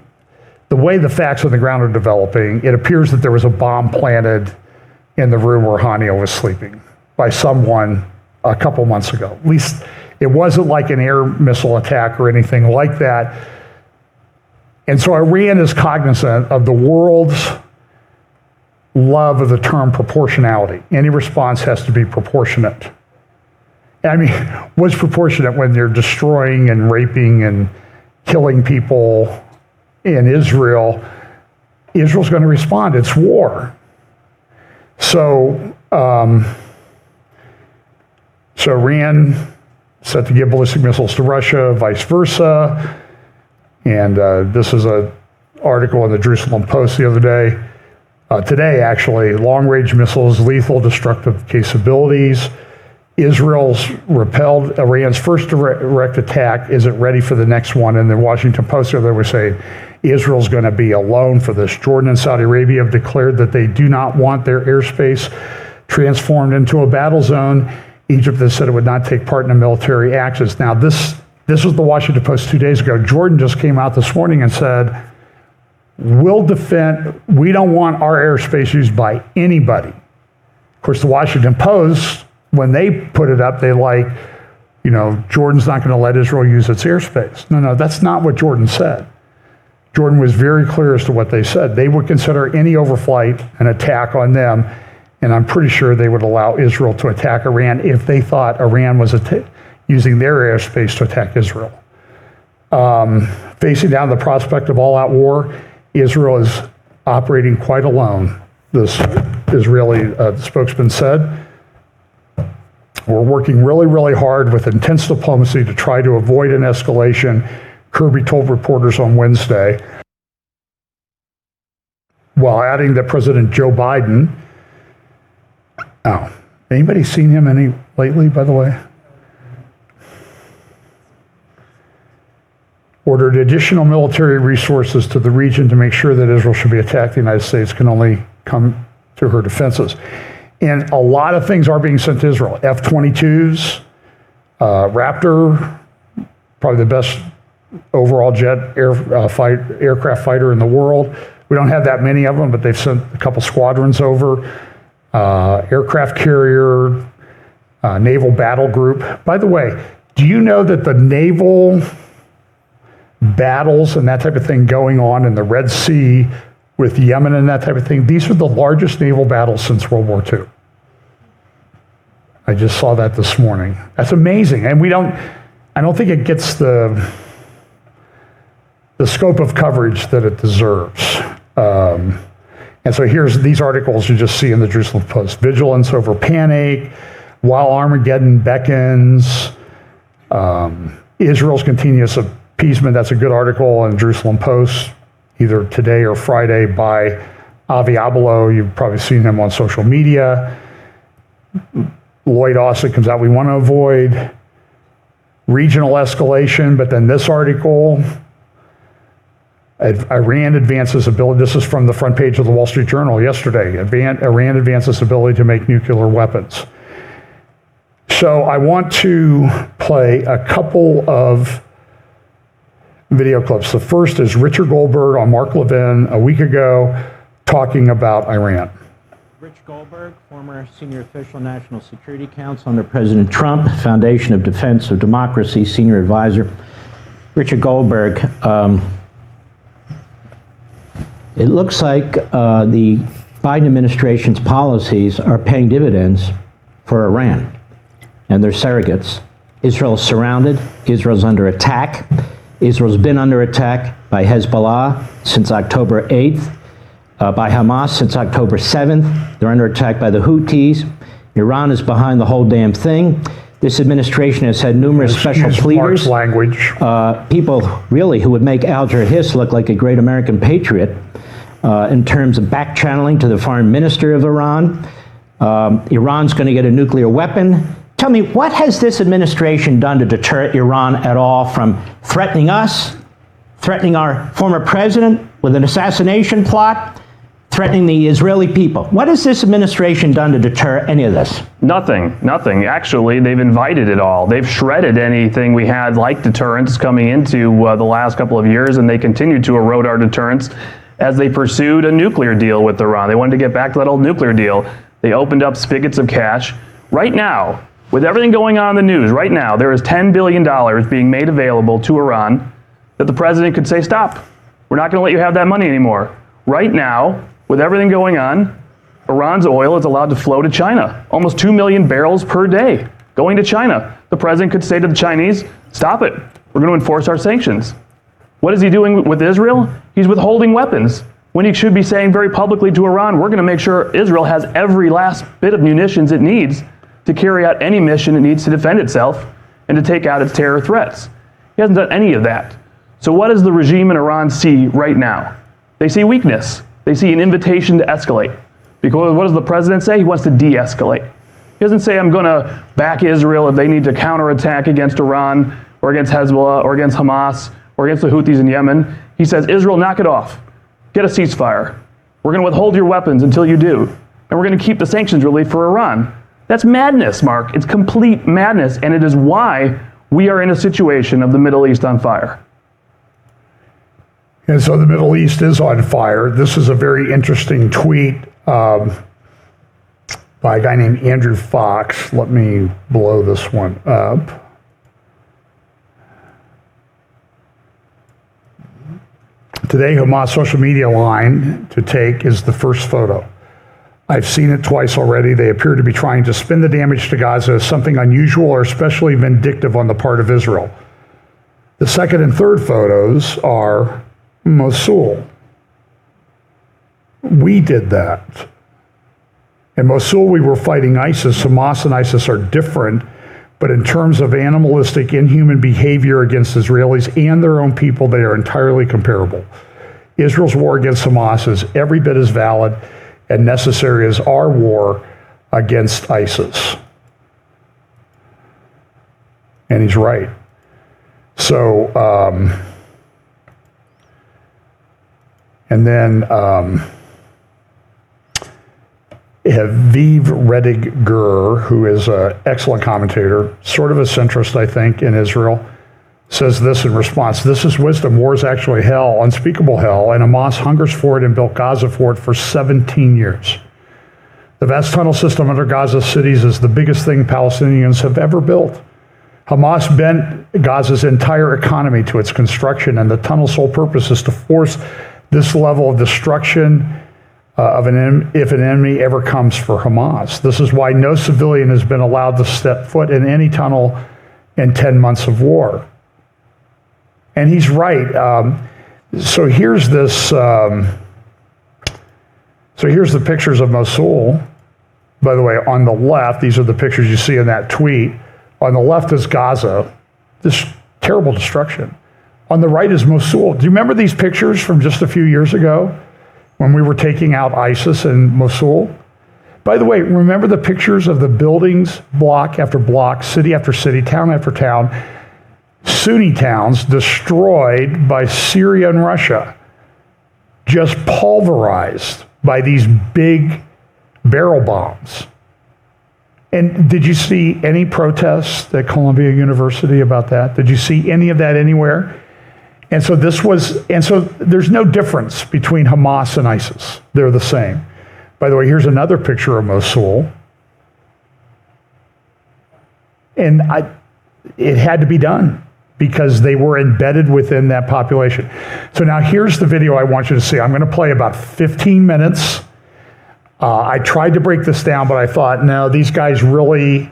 S1: the way the facts on the ground are developing, it appears that there was a bomb planted in the room where Hania was sleeping by someone a couple months ago. At least it wasn't like an air missile attack or anything like that. And so Iran is cognizant of the world's love of the term proportionality. Any response has to be proportionate. I mean, what's proportionate when they're destroying and raping and killing people in Israel? Israel's going to respond. It's war. So Iran set to give ballistic missiles to Russia, vice versa. And this is an article in the Jerusalem Post the other day. Today, actually, long-range missiles, lethal, destructive capabilities. Israel's repelled Iran's first direct attack. Is it ready for the next one? And the Washington Post, they were saying Israel's going to be alone for this. Jordan and Saudi Arabia have declared that they do not want their airspace transformed into a battle zone. Egypt has said it would not take part in the military actions. Now, this was the Washington Post 2 days ago. Jordan just came out this morning and said, we don't want our airspace used by anybody. Of course, the Washington Post, when they put it up, Jordan's not going to let Israel use its airspace. No, that's not what Jordan said. Jordan was very clear as to what they said. They would consider any overflight an attack on them, and I'm pretty sure they would allow Israel to attack Iran if they thought Iran was using their airspace to attack Israel. Facing down the prospect of all-out war, Israel is operating quite alone, this Israeli spokesman said. We're working really, really hard with intense diplomacy to try to avoid an escalation, Kirby told reporters on Wednesday, while adding that President Joe Biden, anybody seen him lately, by the way? Ordered additional military resources to the region to make sure that Israel should be attacked. The United States can only come to her defenses. And a lot of things are being sent to Israel. F-22s, Raptor, probably the best overall aircraft fighter in the world. We don't have that many of them, but they've sent a couple squadrons over. Aircraft carrier, naval battle group. By the way, do you know that the naval battles and that type of thing going on in the Red Sea with Yemen and that type of thing, these are the largest naval battles since World War II. I just saw that this morning. That's amazing. And I don't think it gets the scope of coverage that it deserves. And so here's these articles you just see in the Jerusalem Post. Vigilance over panic, while Armageddon beckons, Israel's continuous appeasement. That's a good article in Jerusalem Post, either today or Friday, by Avi Abelo. You've probably seen him on social media. Lloyd Austin comes out, we want to avoid regional escalation, but then this article, Iran advances ability, this is from the front page of the Wall Street Journal yesterday, Iran advances ability to make nuclear weapons. So I want to play a couple of video clips. The first is Richard Goldberg on Mark Levin a week ago talking about Iran.
S6: Rich Goldberg, former senior official, National Security Council under President Trump, Foundation of Defense of Democracy, senior advisor. Richard Goldberg, it looks like the Biden administration's policies are paying dividends for Iran and their surrogates. Israel is surrounded. Israel's under attack. Israel's been under attack by Hezbollah since October 8th. By Hamas since October 7th. They're under attack by the Houthis. Iran is behind the whole damn thing. This administration has had numerous special pleaders.
S1: Language.
S6: People really who would make Alger Hiss look like a great American patriot in terms of back channeling to the foreign minister of Iran. Iran's going to get a nuclear weapon. Tell me, what has this administration done to deter Iran at all from threatening us, threatening our former president with an assassination plot, threatening the Israeli people? What has this administration done to deter any of this?
S7: Nothing. Actually, they've invited it all. They've shredded anything we had like deterrence coming into the last couple of years, and they continue to erode our deterrence as they pursued a nuclear deal with Iran. They wanted to get back to that old nuclear deal. They opened up spigots of cash. Right now, with everything going on in the news, right now, there is $10 billion being made available to Iran that the president could say, stop. We're not going to let you have that money anymore. Right now, with everything going on, Iran's oil is allowed to flow to China. Almost 2 million barrels per day going to China. The president could say to the Chinese, stop it. We're going to enforce our sanctions. What is he doing with Israel? He's withholding weapons when he should be saying very publicly to Iran, we're going to make sure Israel has every last bit of munitions it needs to carry out any mission it needs to defend itself and to take out its terror threats. He hasn't done any of that. So what does the regime in Iran see right now? They see weakness. They see an invitation to escalate. Because what does the president say? He wants to de-escalate. He doesn't say, I'm going to back Israel if they need to counterattack against Iran or against Hezbollah or against Hamas or against the Houthis in Yemen. He says, Israel, knock it off. Get a ceasefire. We're going to withhold your weapons until you do. And we're going to keep the sanctions relief for Iran. That's madness, Mark. It's complete madness. And it is why we are in a situation of the Middle East on fire.
S1: And so the Middle East is on fire. This is a very interesting tweet by a guy named Andrew Fox. Let me blow this one up. Today, Hamas social media line to take is the first photo. I've seen it twice already. They appear to be trying to spin the damage to Gaza as something unusual or especially vindictive on the part of Israel. The second and third photos are Mosul. We did that. In Mosul, we were fighting ISIS. Hamas and ISIS are different, but in terms of animalistic, inhuman behavior against Israelis and their own people, they are entirely comparable. Israel's war against Hamas is every bit as valid and necessary as our war against ISIS. And he's right. So, and then Haviv Rediger, who is an excellent commentator, sort of a centrist, I think, in Israel, says this in response: "This is wisdom. War is actually hell, unspeakable hell, and Hamas hungers for it and built Gaza for it for 17 years. The vast tunnel system under Gaza cities is the biggest thing Palestinians have ever built. Hamas bent Gaza's entire economy to its construction, and the tunnel's sole purpose is to force this level of destruction if an enemy ever comes for Hamas. This is why no civilian has been allowed to step foot in any tunnel in 10 months of war." And he's right. So here's this. So here's the pictures of Mosul. By the way, on the left, these are the pictures you see in that tweet. On the left is Gaza, this terrible destruction. On the right is Mosul. Do you remember these pictures from just a few years ago when we were taking out ISIS in Mosul? By the way, remember the pictures of the buildings, block after block, city after city, town after town, Sunni towns destroyed by Syria and Russia, just pulverized by these big barrel bombs. And did you see any protests at Columbia University about that? Did you see any of that anywhere? And so there's no difference between Hamas and ISIS. They're the same. By the way, here's another picture of Mosul. And it had to be done because they were embedded within that population. So now here's the video I want you to see. I'm going to play about 15 minutes. I tried to break this down, but I thought, no, these guys really,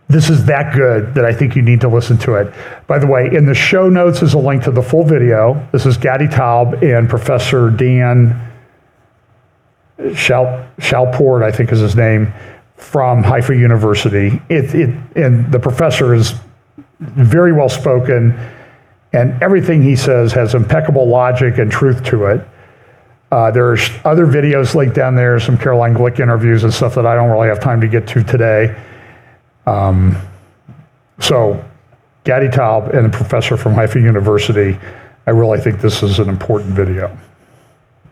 S1: this is that good that I think you need to listen to it. By the way, in the show notes is a link to the full video. This is Gadi Taub and Professor Dan Shalport, I think is his name, from Haifa University. And the professor is very well spoken, and everything he says has impeccable logic and truth to it. There's other videos linked down there, some Caroline Glick interviews and stuff that I don't really have time to get to today. So Gadi Taub and a professor from Haifa University, I really think this is an important video.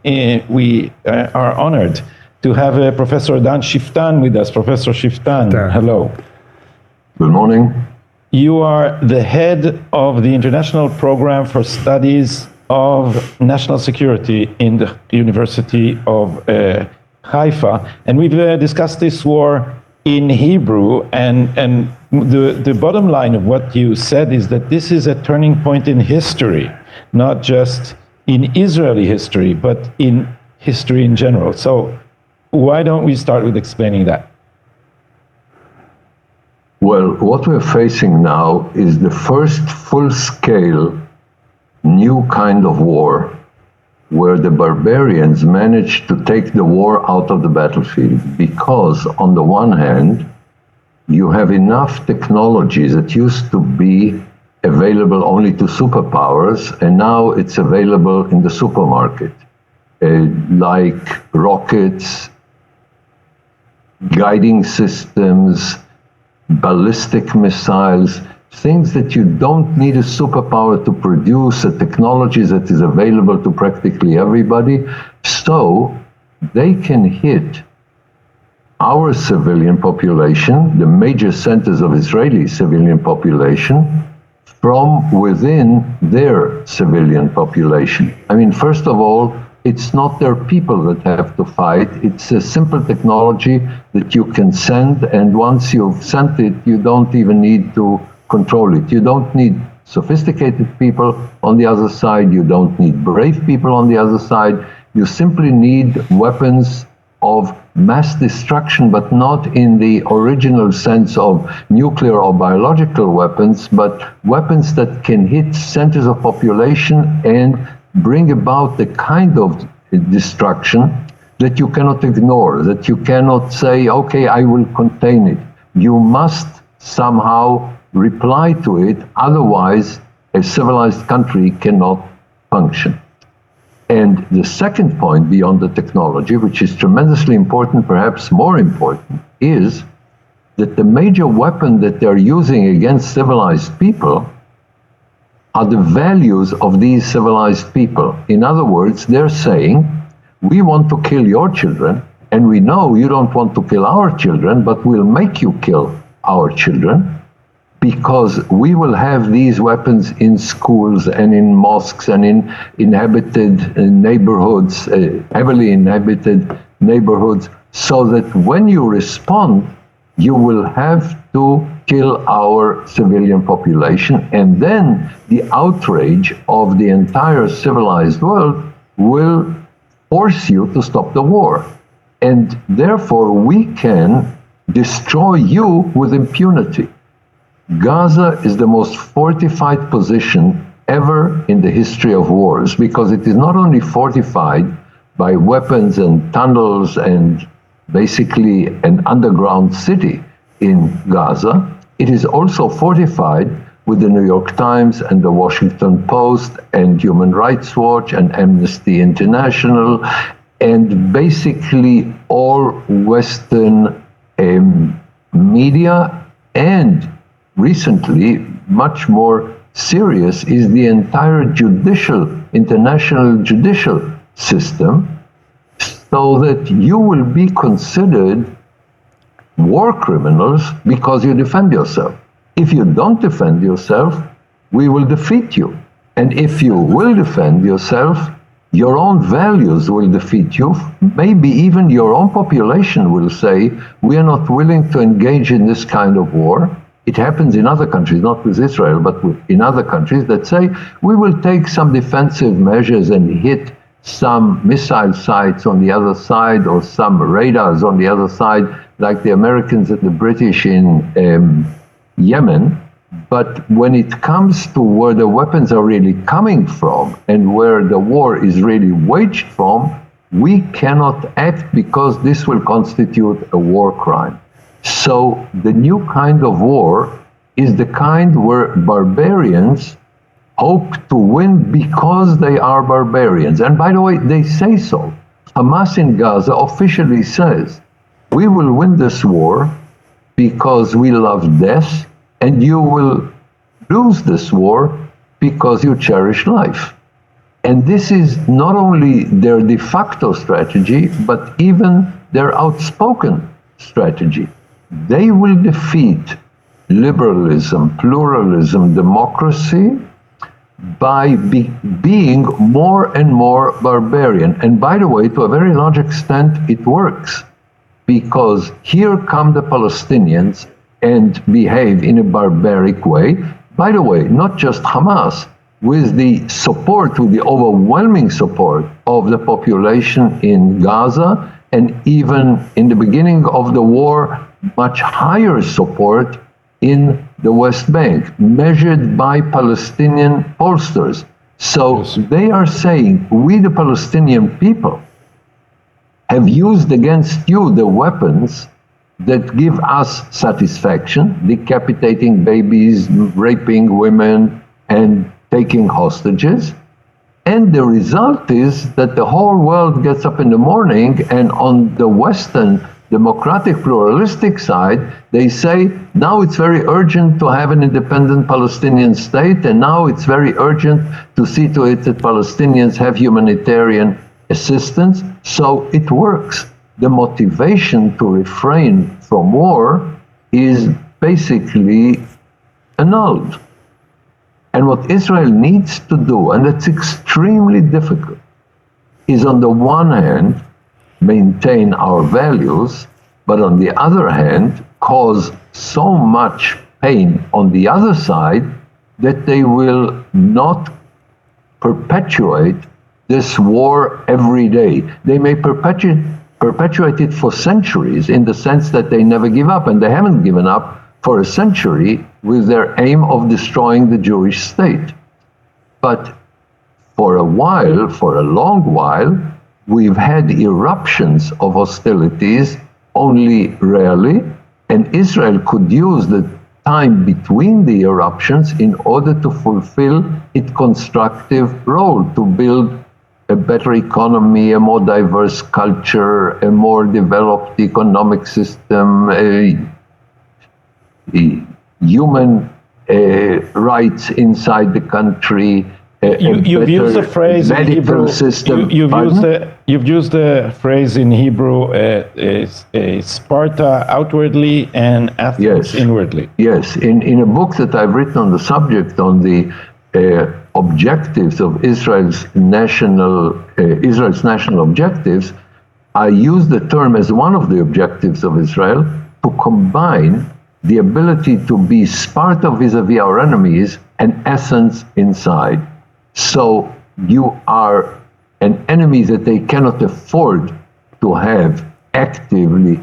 S8: We are honored to have Professor Dan Shiftan with us. Professor Shiftan, hello.
S3: Good morning.
S8: You are the head of the International Program for Studies of National Security in the University of Haifa. And we've discussed this war in Hebrew, and the bottom line of what you said is that this is a turning point in history, not just in Israeli history, but in history in general. So why don't we start with explaining that?
S9: Well, what we're facing now is the first full-scale new kind of war where the barbarians managed to take the war out of the battlefield, because on the one hand, you have enough technologies that used to be available only to superpowers, and now it's available in the supermarket, like rockets, guiding systems, ballistic missiles, things that you don't need a superpower to produce, a technology that is available to practically everybody, so they can hit our civilian population, the major centers of Israeli civilian population, from within their civilian population. I mean, first of all, it's not their people that have to fight. It's a simple technology that you can send, and once you've sent it, you don't even need to control it. You don't need sophisticated people on the other side. You don't need brave people on the other side. You simply need weapons of mass destruction, but not in the original sense of nuclear or biological weapons, but weapons that can hit centers of population and bring about the kind of destruction that you cannot ignore, that you cannot say, okay, I will contain it. You must somehow reply to it, otherwise a civilized country cannot function. And the second point beyond the technology, which is tremendously important, perhaps more important, is that the major weapon that they're using against civilized people are the values of these civilized people. In other words, they're saying, we want to kill your children, and we know you don't want to kill our children, but we'll make you kill our children, because we will have these weapons in schools and in mosques and in inhabited neighborhoods, heavily inhabited neighborhoods, so that when you respond, you will have to kill our civilian population, and then the outrage of the entire civilized world will force you to stop the war. And therefore, we can destroy you with impunity. Gaza is the most fortified position ever in the history of wars, because it is not only fortified by weapons and tunnels and basically an underground city in Gaza, it is also fortified with the New York Times and the Washington Post and Human Rights Watch and Amnesty International and basically all Western media. And recently, much more serious, is the entire international judicial system, so that you will be considered war criminals because you defend yourself. If you don't defend yourself, we will defeat you. And if you will defend yourself, your own values will defeat you. Maybe even your own population will say, we are not willing to engage in this kind of war. It happens in other countries, not with Israel, but in other countries that say, we will take some defensive measures and hit some missile sites on the other side or some radars on the other side, like the Americans and the British in Yemen. But when it comes to where the weapons are really coming from and where the war is really waged from, we cannot act because this will constitute a war crime. So the new kind of war is the kind where barbarians hope to win because they are barbarians. And by the way, they say so. Hamas in Gaza officially says, we will win this war because we love death, and you will lose this war because you cherish life. And this is not only their de facto strategy, but even their outspoken strategy. They will defeat liberalism, pluralism, democracy by being more and more barbarian. And by the way, to a very large extent, it works, because here come the Palestinians and behave in a barbaric way. By the way, not just Hamas, with the support, with the overwhelming support of the population in Gaza, and even in the beginning of the war, much higher support in the West Bank, measured by Palestinian pollsters. So they are saying, we the Palestinian people have used against you the weapons that give us satisfaction, decapitating babies, raping women, and taking hostages. And the result is that the whole world gets up in the morning, and on the Western democratic pluralistic side, they say, now it's very urgent to have an independent Palestinian state, and now it's very urgent to see to it that Palestinians have humanitarian assistance. So it works. The motivation to refrain from war is basically annulled. And what Israel needs to do, and it's extremely difficult, is on the one hand, maintain our values, but on the other hand, cause so much pain on the other side that they will not perpetuate this war every day. They may perpetuate it for centuries, in the sense that they never give up, and they haven't given up for a century with their aim of destroying the Jewish state. But for a while, for a long while, we've had eruptions of hostilities, only rarely, and Israel could use the time between the eruptions in order to fulfill its constructive role, to build a better economy, a more diverse culture, a more developed economic system, human rights inside the country,
S8: You've used the phrase in
S9: medical
S8: Hebrew.
S9: system.
S8: You've used the phrase in Hebrew, Sparta outwardly and Athens
S9: Yes.
S8: inwardly.
S9: Yes, in a book that I've written on the subject, on the objectives of Israel's national objectives, I use the term as one of the objectives of Israel to combine the ability to be Sparta vis-a-vis our enemies and essence inside. So you are an enemy that they cannot afford to have actively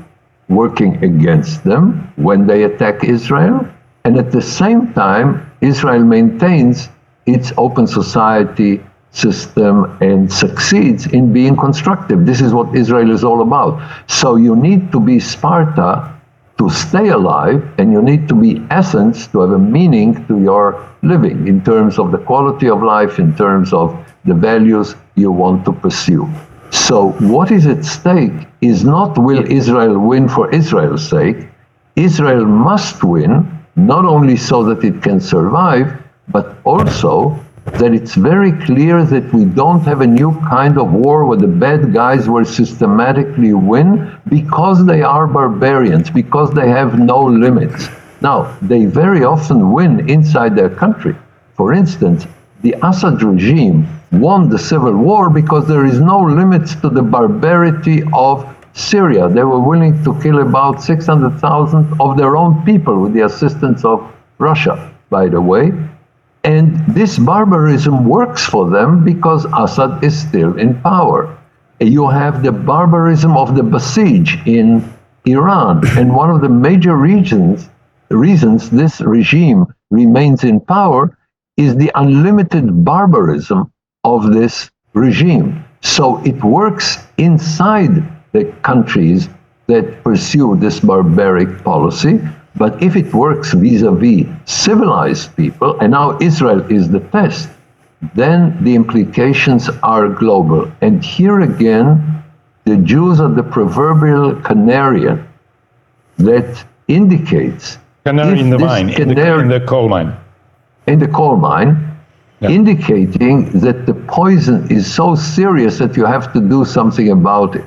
S9: working against them when they attack Israel. And at the same time, Israel maintains its open society system and succeeds in being constructive. This is what Israel is all about. So you need to be Sparta to stay alive, and you need to be essence to have a meaning to your living in terms of the quality of life, in terms of the values you want to pursue. So what is at stake is not will Israel win for Israel's sake. Israel must win, not only so that it can survive, but also that it's very clear that we don't have a new kind of war where the bad guys will systematically win because they are barbarians, because they have no limits. Now, they very often win inside their country. For instance, the Assad regime won the civil war because there is no limits to the barbarity of Syria. They were willing to kill about 600,000 of their own people with the assistance of Russia, by the way. And this barbarism works for them because Assad is still in power. You have the barbarism of the Basij in Iran. And one of the major reasons this regime remains in power is the unlimited barbarism of this regime. So it works inside the countries that pursue this barbaric policy. But if it works vis-a-vis civilized people, and now Israel is the test, then the implications are global. And here again, the Jews are the proverbial canary that indicates...
S8: Canary in the mine, in the coal mine.
S9: In the coal mine, yeah. Indicating that the poison is so serious that you have to do something about it.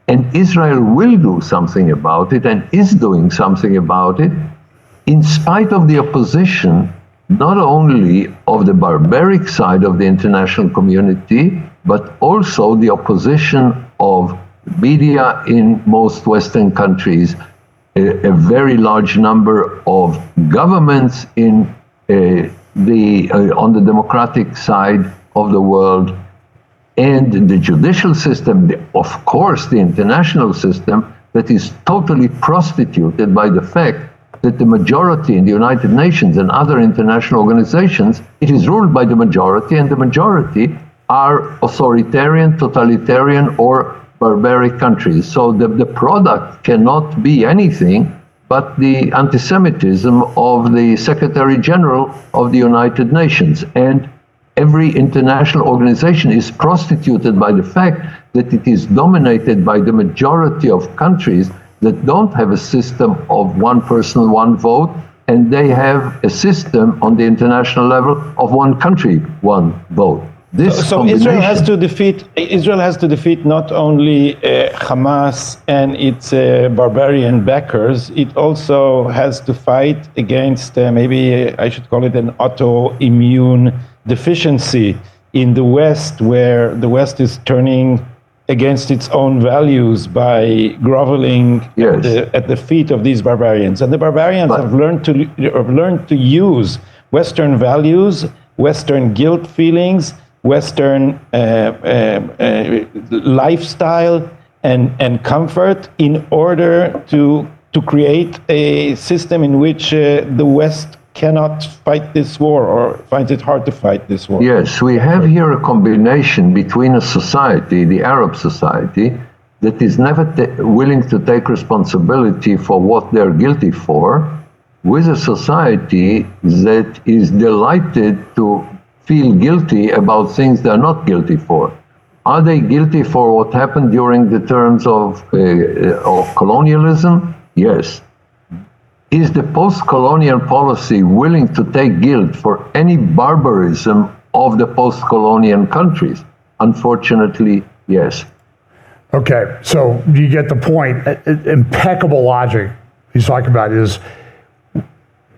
S9: And Israel will do something about it and is doing something about it in spite of the opposition, not only of the barbaric side of the international community, but also the opposition of media in most Western countries, a very large number of governments in on the democratic side of the world, and the judicial system, of course, the international system that is totally prostituted by the fact that the majority in the United Nations and other international organizations, it is ruled by the majority, and the majority are authoritarian, totalitarian, or barbaric countries. So the product cannot be anything but the anti-Semitism of the Secretary General of the United Nations. And every international organization is prostituted by the fact that it is dominated by the majority of countries that don't have a system of one person, one vote, and they have a system on the international level of one country, one vote.
S8: So Israel has to defeat not only Hamas and its barbarian backers. It also has to fight against maybe I should call it an autoimmune deficiency in the West, where the West is turning against its own values by groveling at the feet of these barbarians. And the barbarians have learned to use Western values, Western guilt feelings, Western lifestyle and comfort in order to create a system in which the West cannot fight this war, or finds it hard to fight this war.
S9: Yes, we have here a combination between a society, the Arab society, that is never willing to take responsibility for what they're guilty for, with a society that is delighted to feel guilty about things they're not guilty for. Are they guilty for what happened during the terms of colonialism? Yes. Is the post-colonial policy willing to take guilt for any barbarism of the post-colonial countries? Unfortunately, yes.
S1: Okay, so you get the point. Impeccable logic he's talking about is,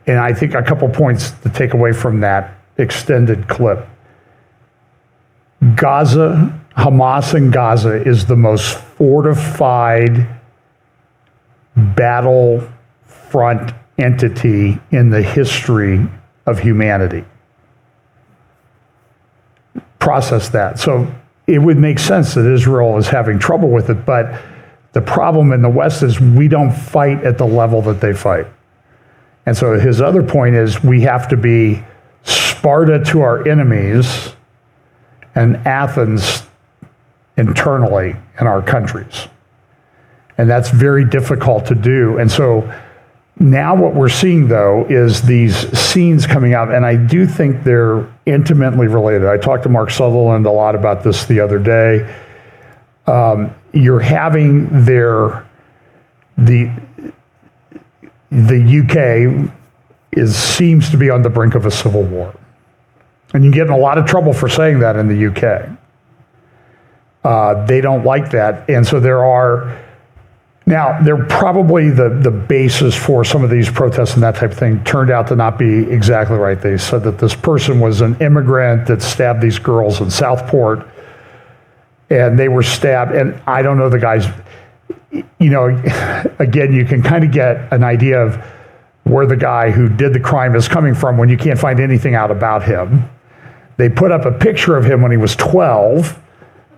S1: and I think a couple points to take away from that extended clip. Gaza, Hamas in Gaza is the most fortified battlefront entity in the history of humanity. Process that. So it would make sense that Israel is having trouble with it, but the problem in the West is we don't fight at the level that they fight. And so his other point is we have to be Sparta to our enemies and Athens internally in our countries. And that's very difficult to do. And so now what we're seeing, though, is these scenes coming out, and I do think they're intimately related. I talked to Mark Sutherland a lot about this the other day. You're having the UK seems to be on the brink of a civil war. And you get in a lot of trouble for saying that in the UK. They don't like that. And so they're probably the basis for some of these protests and that type of thing turned out to not be exactly right. They said that this person was an immigrant that stabbed these girls in Southport, and they were stabbed. And I don't know the guys, again, you can kind of get an idea of where the guy who did the crime is coming from when you can't find anything out about him. They put up a picture of him when he was 12,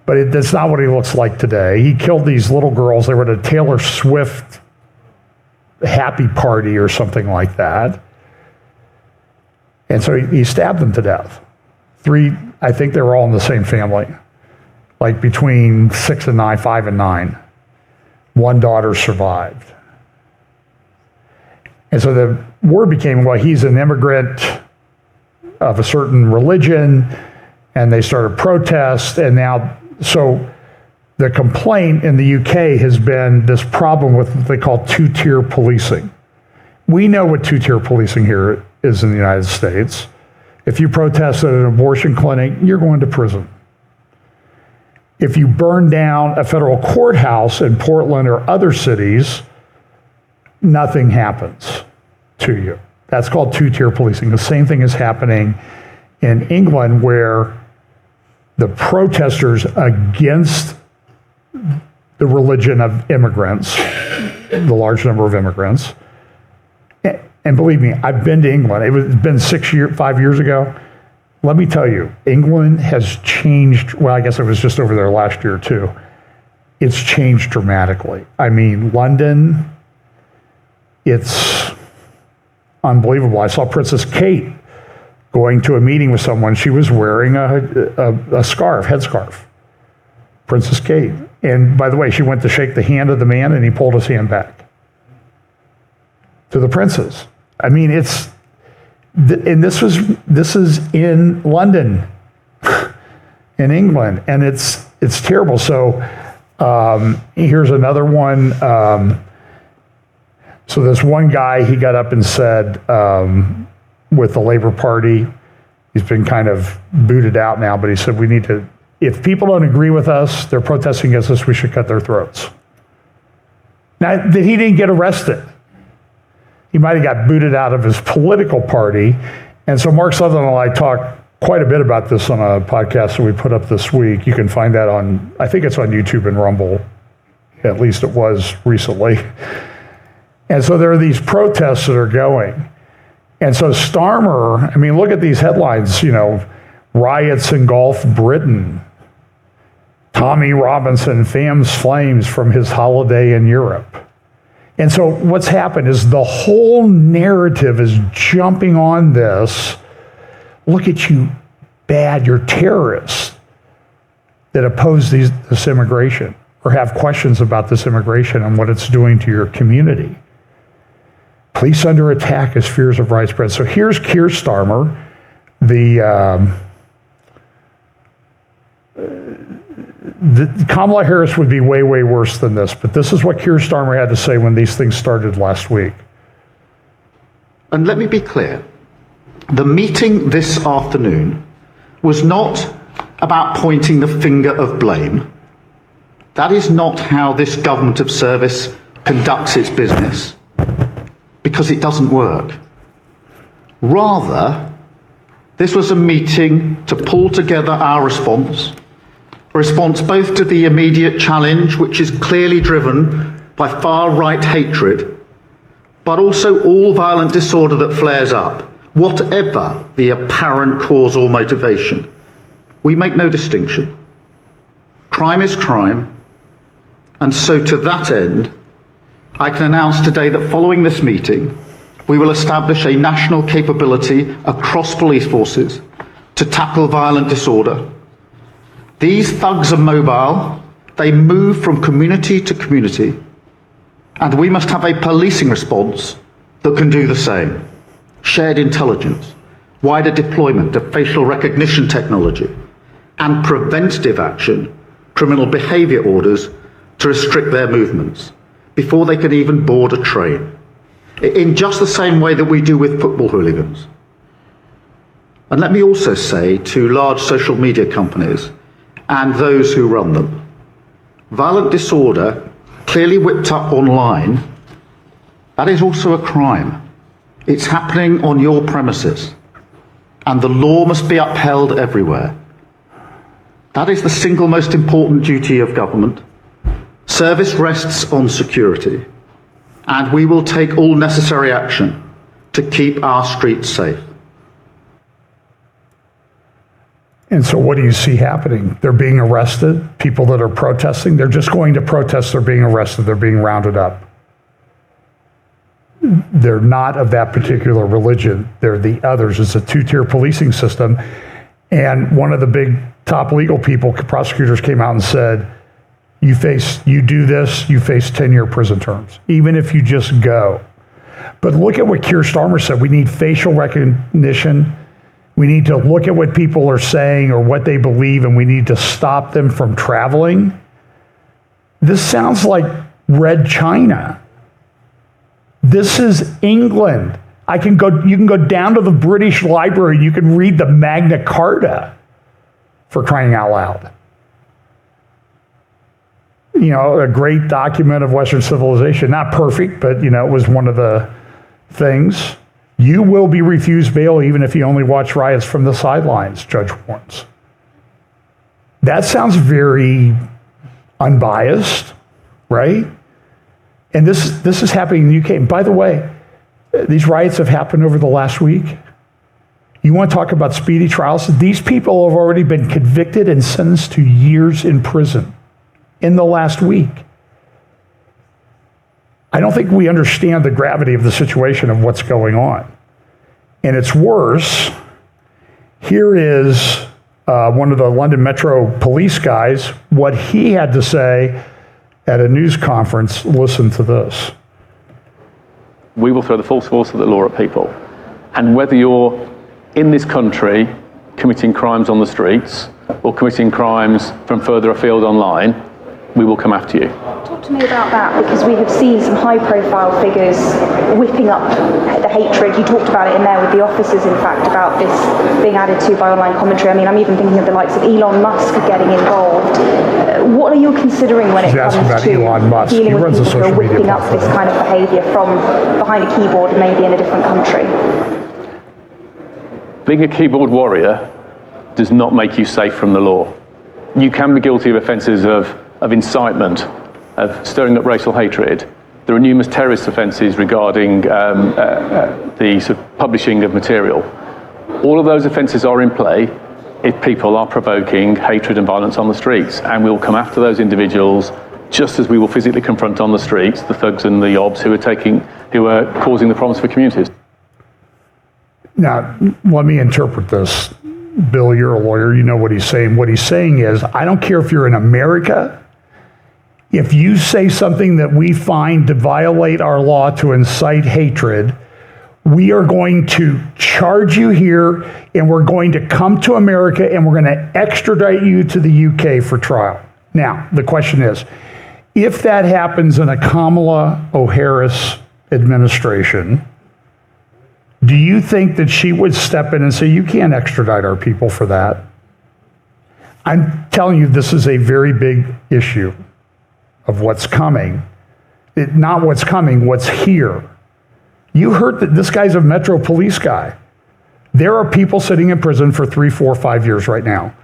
S1: but that's not what he looks like today. He killed these little girls. They were at a Taylor Swift happy party or something like that. And so he stabbed them to death. 3, I think they were all in the same family, like between 6 and 9, 5 and 9. One daughter survived. And so the word became, well, he's an immigrant of a certain religion, and they started protests, and now, so the complaint in the UK has been this problem with what they call two-tier policing. We know what two-tier policing here is in the United States. If you protest at an abortion clinic, you're going to prison. If you burn down a federal courthouse in Portland or other cities, nothing happens to you. That's called two-tier policing. The same thing is happening in England, where the protesters against the religion of immigrants, the large number of immigrants, and believe me, I've been to England. It's been 5 years ago. Let me tell you, England has changed. Well, I guess I was just over there last year too. It's changed dramatically. I mean, London, it's unbelievable. I saw Princess Kate going to a meeting with someone. She was wearing a scarf, headscarf. Princess Kate. And by the way, she went to shake the hand of the man, and he pulled his hand back to the princess. I mean, and this is in London, in England, and it's terrible. So here's another one. So this one guy, he got up and said, with the Labour Party, he's been kind of booted out now, but he said, we need to, if people don't agree with us, they're protesting against us, we should cut their throats. Now, that he didn't get arrested. He might have got booted out of his political party. And so Mark Sutherland and I talked quite a bit about this on a podcast that we put up this week. You can find that on, I think it's on YouTube and Rumble. At least it was recently. And so there are these protests that are going. And so Starmer, I mean, look at these headlines, riots engulf Britain. Tommy Robinson fans flames from his holiday in Europe. And so what's happened is the whole narrative is jumping on this. Look at you, you're terrorists that oppose this immigration or have questions about this immigration and what it's doing to your community. Police under attack as fears of widespread. So here's Keir Starmer, Kamala Harris would be way, way worse than this, but this is what Keir Starmer had to say when these things started last week.
S10: And let me be clear. The meeting this afternoon was not about pointing the finger of blame. That is not how this government of service conducts its business, because it doesn't work. Rather, this was a meeting to pull together our response, a response both to the immediate challenge, which is clearly driven by far-right hatred, but also all violent disorder that flares up, whatever the apparent cause or motivation. We make no distinction. Crime is crime, and so to that end, I can announce today that following this meeting, we will establish a national capability across police forces to tackle violent disorder. These thugs are mobile, they move from community to community, and we must have a policing response that can do the same. Shared intelligence, wider deployment of facial recognition technology, and preventative action, criminal behaviour orders to restrict their movements before they can even board a train, in just the same way that we do with football hooligans. And let me also say to large social media companies and those who run them, violent disorder clearly whipped up online, that is also a crime. It's happening on your premises, and the law must be upheld everywhere. That is the single most important duty of government. Service rests on security, and we will take all necessary action to keep our streets safe.
S1: And so what do you see happening? They're being arrested. People that are protesting, they're just going to protest, they're being arrested, they're being rounded up. They're not of that particular religion. They're the others. It's a two-tier policing system. And one of the big top legal people, prosecutors, came out and said, you do this, you face 10-year prison terms, even if you just go. But look at what Keir Starmer said. We need facial recognition. We need to look at what people are saying or what they believe, and we need to stop them from traveling. This sounds like Red China. This is England. You can go down to the British Library, you can read the Magna Carta, for crying out loud. You know, a great document of Western civilization. Not perfect, but it was one of the things. You will be refused bail even if you only watch riots from the sidelines, judge warns. That sounds very unbiased, right? And this is happening in the UK. And by the way, these riots have happened over the last week. You want to talk about speedy trials? These people have already been convicted and sentenced to years in prison in the last week. I don't think we understand the gravity of the situation of what's going on. And it's worse. Here is one of the London Metro police guys, what he had to say at a news conference. Listen to this.
S11: We will throw the full force of the law at people. And whether you're in this country committing crimes on the streets or committing crimes from further afield online, we will come after you.
S12: Talk to me about that, because we have seen some high-profile figures whipping up the hatred. You talked about it in there with the officers, in fact, about this being added to by online commentary. I mean, I'm even thinking of the likes of Elon Musk getting involved. What are you considering when it comes to
S1: Elon Musk.
S12: dealing with people who are whipping
S1: media
S12: up this kind of behaviour from behind a keyboard, maybe in a different country?
S11: Being a keyboard warrior does not make you safe from the law. You can be guilty of offences of incitement, of stirring up racial hatred. There are numerous terrorist offences regarding the sort of publishing of material. All of those offences are in play if people are provoking hatred and violence on the streets, and we will come after those individuals just as we will physically confront on the streets the thugs and the yobs who are causing the problems for communities.
S1: Now, let me interpret this. Bill, you're a lawyer, you know what he's saying. What he's saying is, I don't care if you're in America, if you say something that we find to violate our law to incite hatred, we are going to charge you here, and we're going to come to America, and we're going to extradite you to the UK for trial. Now, the question is, if that happens in a Kamala Harris administration, do you think that she would step in and say, you can't extradite our people for that? I'm telling you, this is a very big issue of what's coming. Not what's coming, what's here. You heard that this guy's a Metro Police guy. There are people sitting in prison for 3, 4, 5 years right now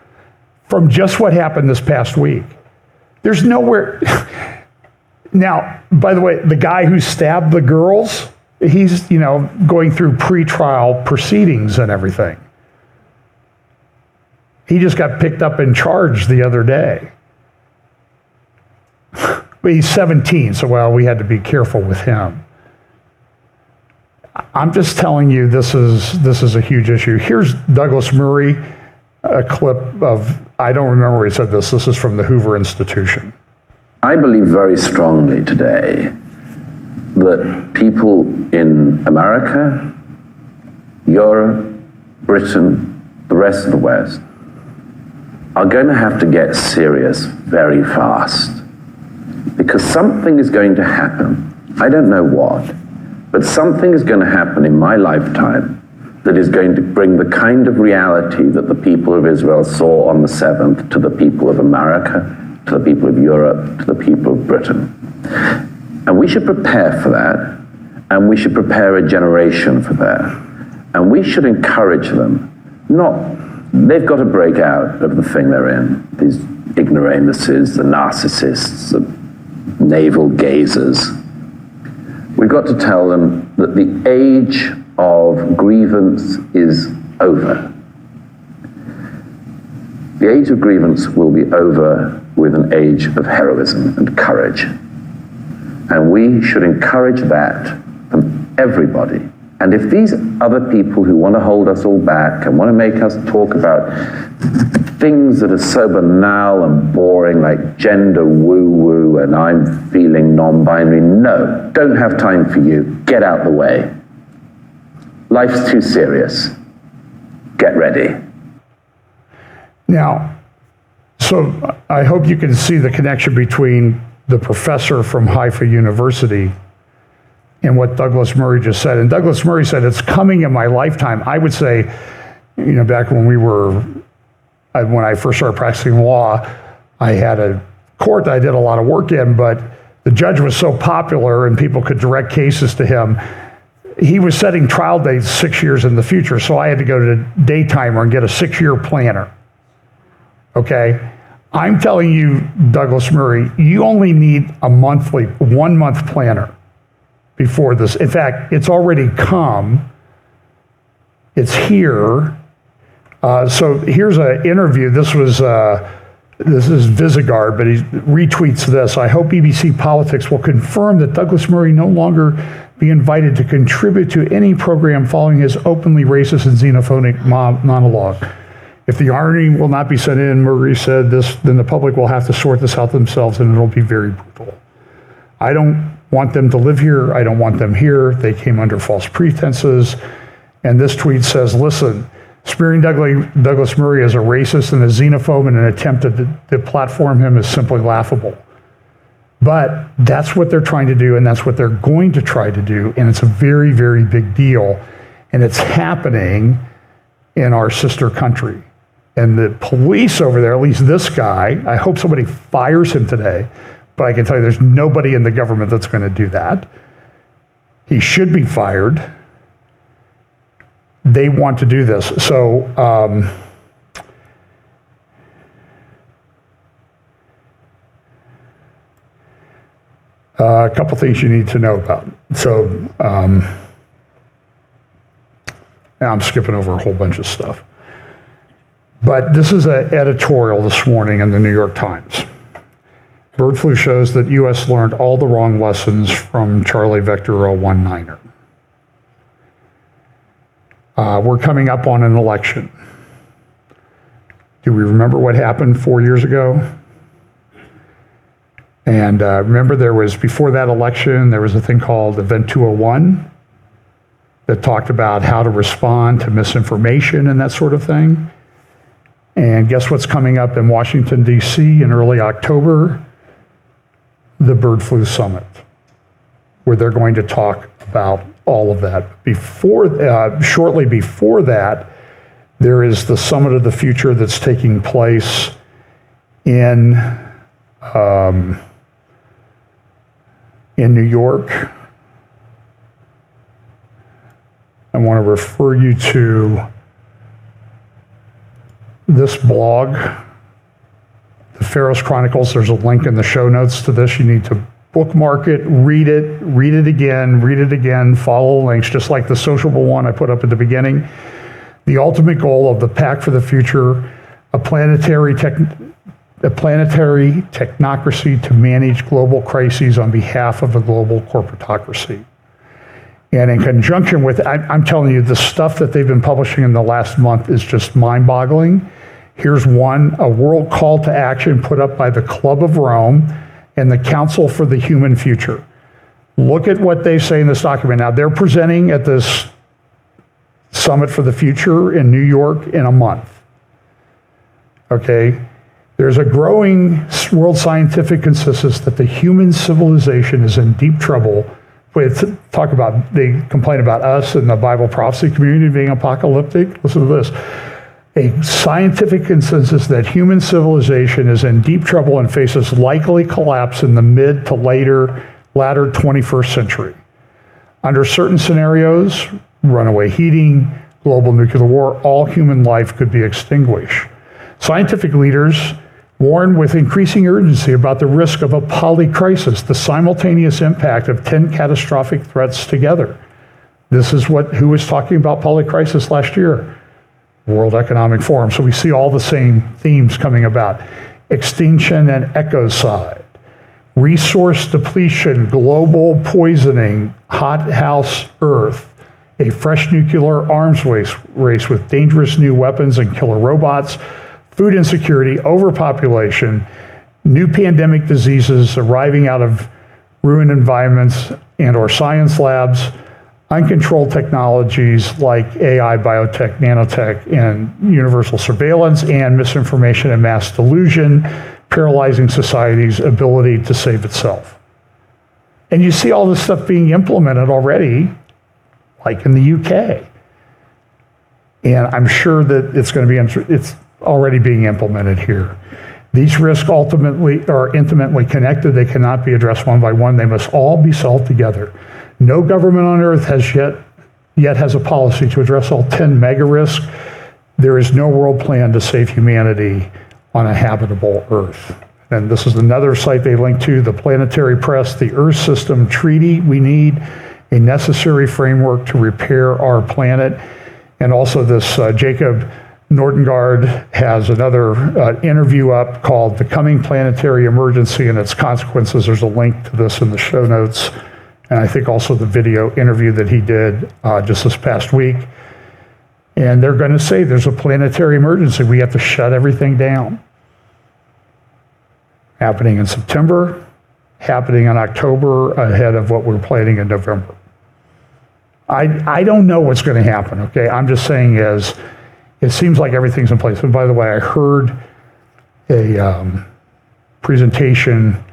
S1: from just what happened this past week. There's nowhere. Now, by the way, the guy who stabbed the girls, he's, going through pre-trial proceedings and everything. He just got picked up and charged the other day. But he's 17, so we had to be careful with him. I'm just telling you, this is a huge issue. Here's Douglas Murray, a clip of, I don't remember where he said this. This is from the Hoover Institution.
S13: I believe very strongly today that people in America, Europe, Britain, the rest of the West, are going to have to get serious very fast. Because something is going to happen. I don't know what, but something is going to happen in my lifetime that is going to bring the kind of reality that the people of Israel saw on the 7th to the people of America, to the people of Europe, to the people of Britain. And we should prepare for that, and we should prepare a generation for that. And we should encourage them, they've got to break out of the thing they're in, these ignoramuses, the narcissists, the navel gazers. We've got to tell them that the age of grievance is over. The age of grievance will be over with an age of heroism and courage. And we should encourage that from everybody. And if these other people who want to hold us all back and want to make us talk about things that are so banal and boring, like gender woo-woo and I'm feeling non-binary, no, don't have time for you. Get out the way. Life's too serious. Get ready.
S1: Now, so I hope you can see the connection between the professor from Haifa University and what Douglas Murray just said. And Douglas Murray said, it's coming in my lifetime. I would say, back when when I first started practicing law, I had a court that I did a lot of work in, but the judge was so popular and people could direct cases to him. He was setting trial dates 6 years in the future, so I had to go to Daytimer and get a 6-year planner. Okay? I'm telling you, Douglas Murray, you only need a 1 month planner before this. In fact, it's already come. It's here. So here's an interview. This is Visegrad, but he retweets this. I hope BBC Politics will confirm that Douglas Murray no longer be invited to contribute to any program following his openly racist and xenophobic monologue. If the irony will not be sent in, Murray said this, then the public will have to sort this out themselves and it'll be very brutal. I don't want them to live here. I don't want them here. They came under false pretenses. And this tweet says, listen, smearing Douglas Murray as a racist and a xenophobe in an attempt to platform him is simply laughable. But that's what they're trying to do, and that's what they're going to try to do, and it's a very, very big deal. And it's happening in our sister country. And the police over there, at least this guy, I hope somebody fires him today, but I can tell you there's nobody in the government that's going to do that. He should be fired. They want to do this. So, a couple things you need to know about. So, now I'm skipping over a whole bunch of stuff. But this is an editorial this morning in the New York Times. Bird flu shows that U.S. learned all the wrong lessons from Charlie Vector 019er. We're coming up on an election. Do we remember what happened 4 years ago? And remember before that election, there was a thing called Event 201 that talked about how to respond to misinformation and that sort of thing. And guess what's coming up in Washington, D.C. in early October? The Bird Flu Summit, where they're going to talk about all of that. Shortly before that, there is the Summit of the Future that's taking place in New York. I want to refer you to this blog, the Pharos Chronicles. There's a link in the show notes to this. You need to bookmark it, read it again, follow links, just like the sociable one I put up at the beginning. The ultimate goal of the Pact for the Future, a planetary technocracy to manage global crises on behalf of a global corporatocracy. And in conjunction with, I'm telling you, the stuff that they've been publishing in the last month is just mind-boggling. Here's one, a world call to action put up by the Club of Rome and the Council for the Human Future. Look at what they say in this document. Now, they're presenting at this Summit for the Future in New York in a month. Okay? There's a growing world scientific consensus that the human civilization is in deep trouble with, they complain about us and the Bible prophecy community being apocalyptic. Listen to this. A scientific consensus that human civilization is in deep trouble and faces likely collapse in the mid to latter 21st century. Under certain scenarios, runaway heating, global nuclear war, all human life could be extinguished. Scientific leaders warn with increasing urgency about the risk of a polycrisis, the simultaneous impact of 10 catastrophic threats together. This is who was talking about polycrisis last year? World Economic Forum. So we see all the same themes coming about. Extinction and ecocide, resource depletion, global poisoning, hothouse Earth, a fresh nuclear arms race with dangerous new weapons and killer robots, food insecurity, overpopulation, new pandemic diseases arriving out of ruined environments and or science labs, uncontrolled technologies like AI, biotech, nanotech, and universal surveillance, and misinformation and mass delusion, paralyzing society's ability to save itself. And you see all this stuff being implemented already, like in the UK. And I'm sure that it's already being implemented here. These risks ultimately are intimately connected. They cannot be addressed one by one. They must all be solved together. No government on earth has yet has a policy to address all 10 mega risks. There is no world plan to save humanity on a habitable Earth. And this is another site they link to, the Planetary Press, the Earth System Treaty. We need a necessary framework to repair our planet. And also this Jacob Nordengard has another interview up called The Coming Planetary Emergency and Its Consequences. There's a link to this in the show notes. And I think also the video interview that he did just this past week. And they're going to say there's a planetary emergency. We have to shut everything down. Happening in September, happening in October, ahead of what we're planning in November. I don't know what's going to happen, okay? I'm just saying it seems like everything's in place. And by the way, I heard a presentation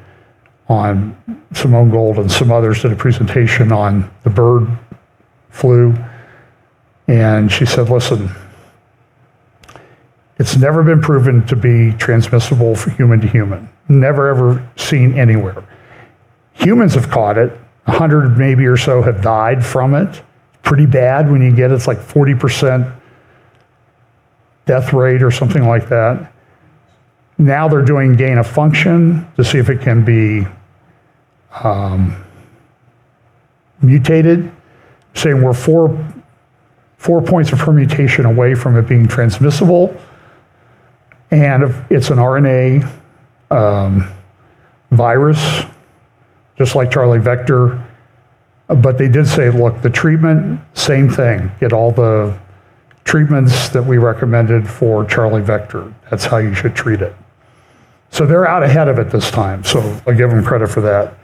S1: on Simone Gold and some others did a presentation on the bird flu. And she said, listen, it's never been proven to be transmissible from human to human. Never ever seen anywhere. Humans have caught it. 100 maybe or so have died from it. Pretty bad when you get it's like 40% death rate or something like that. Now they're doing gain of function to see if it can be mutated, saying we're four points of permutation away from it being transmissible. And if it's an RNA virus, just like Charlie Vector. But they did say, look, the treatment, same thing. Get all the treatments that we recommended for Charlie Vector. That's how you should treat it. So they're out ahead of it this time. So I give them credit for that.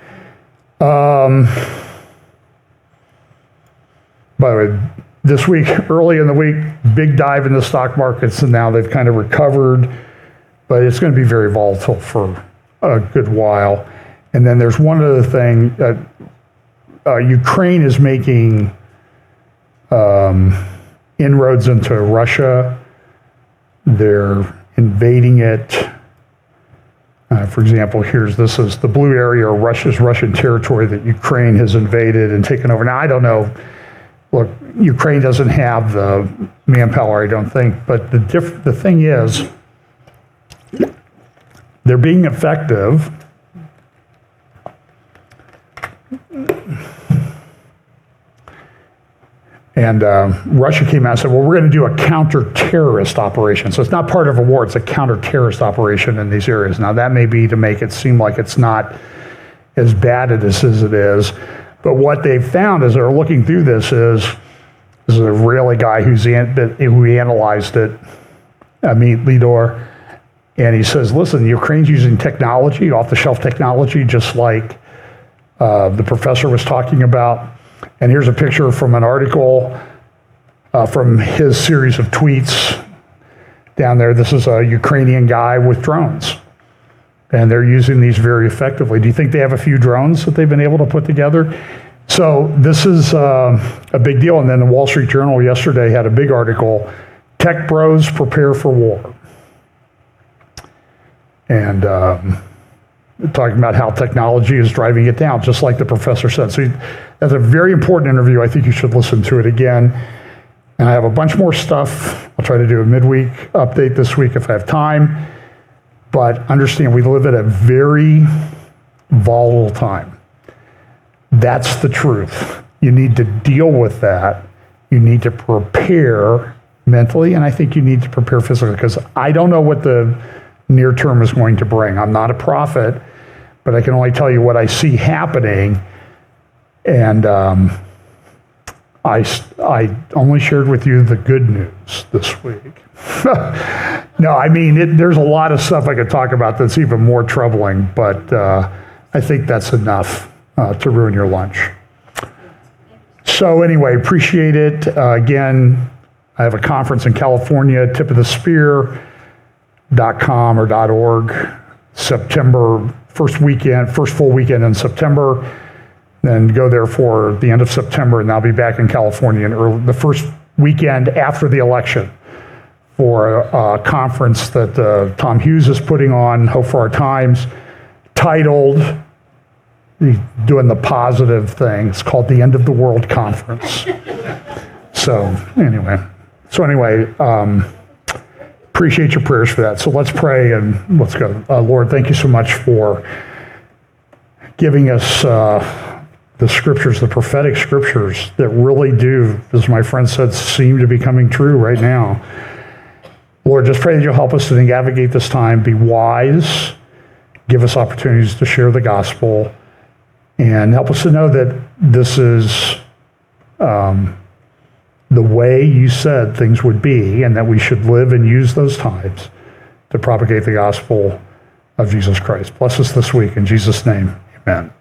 S1: By the way, this week, early in the week, big dive in the stock markets, and now they've kind of recovered, but it's going to be very volatile for a good while. And then there's one other thing that Ukraine is making inroads into Russia. They're invading it. For example, this is the blue area of Russian territory that Ukraine has invaded and taken over. Now, I don't know. Look, Ukraine doesn't have the manpower, I don't think. But the thing is, they're being effective. And Russia came out and said, well, we're going to do a counter-terrorist operation. So it's not part of a war, it's a counter-terrorist operation in these areas. Now, that may be to make it seem like it's not as bad as it is. But what they've found as they're looking through this is an Israeli guy who analyzed it, Amit Lidor, and he says, listen, Ukraine's using technology, off-the-shelf technology, just like the professor was talking about. And here's a picture from an article from his series of tweets down there. This is a Ukrainian guy with drones. And they're using these very effectively. Do you think they have a few drones that they've been able to put together? So this is a big deal. And then the Wall Street Journal yesterday had a big article, Tech Bros Prepare for War. And talking about how technology is driving it down, just like the professor said. So that's a very important interview. I think you should listen to it again. And I have a bunch more stuff. I'll try to do a midweek update this week if I have time. But understand, we live at a very volatile time. That's the truth. You need to deal with that. You need to prepare mentally, and I think you need to prepare physically, because I don't know what the near term is going to bring. I'm not a prophet, but I can only tell you what I see happening. And I only shared with you the good news this week. No, I mean, there's a lot of stuff I could talk about that's even more troubling, but I think that's enough to ruin your lunch. So anyway, appreciate it. Again, I have a conference in California, tipofthespear.com or .org, September, first full weekend in September. Then go there for the end of September, and I'll be back in California the first weekend after the election for a conference that Tom Hughes is putting on, Hope for Our Times, titled, doing the positive thing. It's called the End of the World Conference. So anyway, appreciate your prayers for that. So let's pray and let's go. Lord, thank you so much for giving us the scriptures, the prophetic scriptures that really do, as my friend said, seem to be coming true right now. Lord, just pray that you'll help us to navigate this time, be wise, give us opportunities to share the gospel, and help us to know that this is the way you said things would be, and that we should live and use those times to propagate the gospel of Jesus Christ. Bless us this week. In Jesus' name, amen.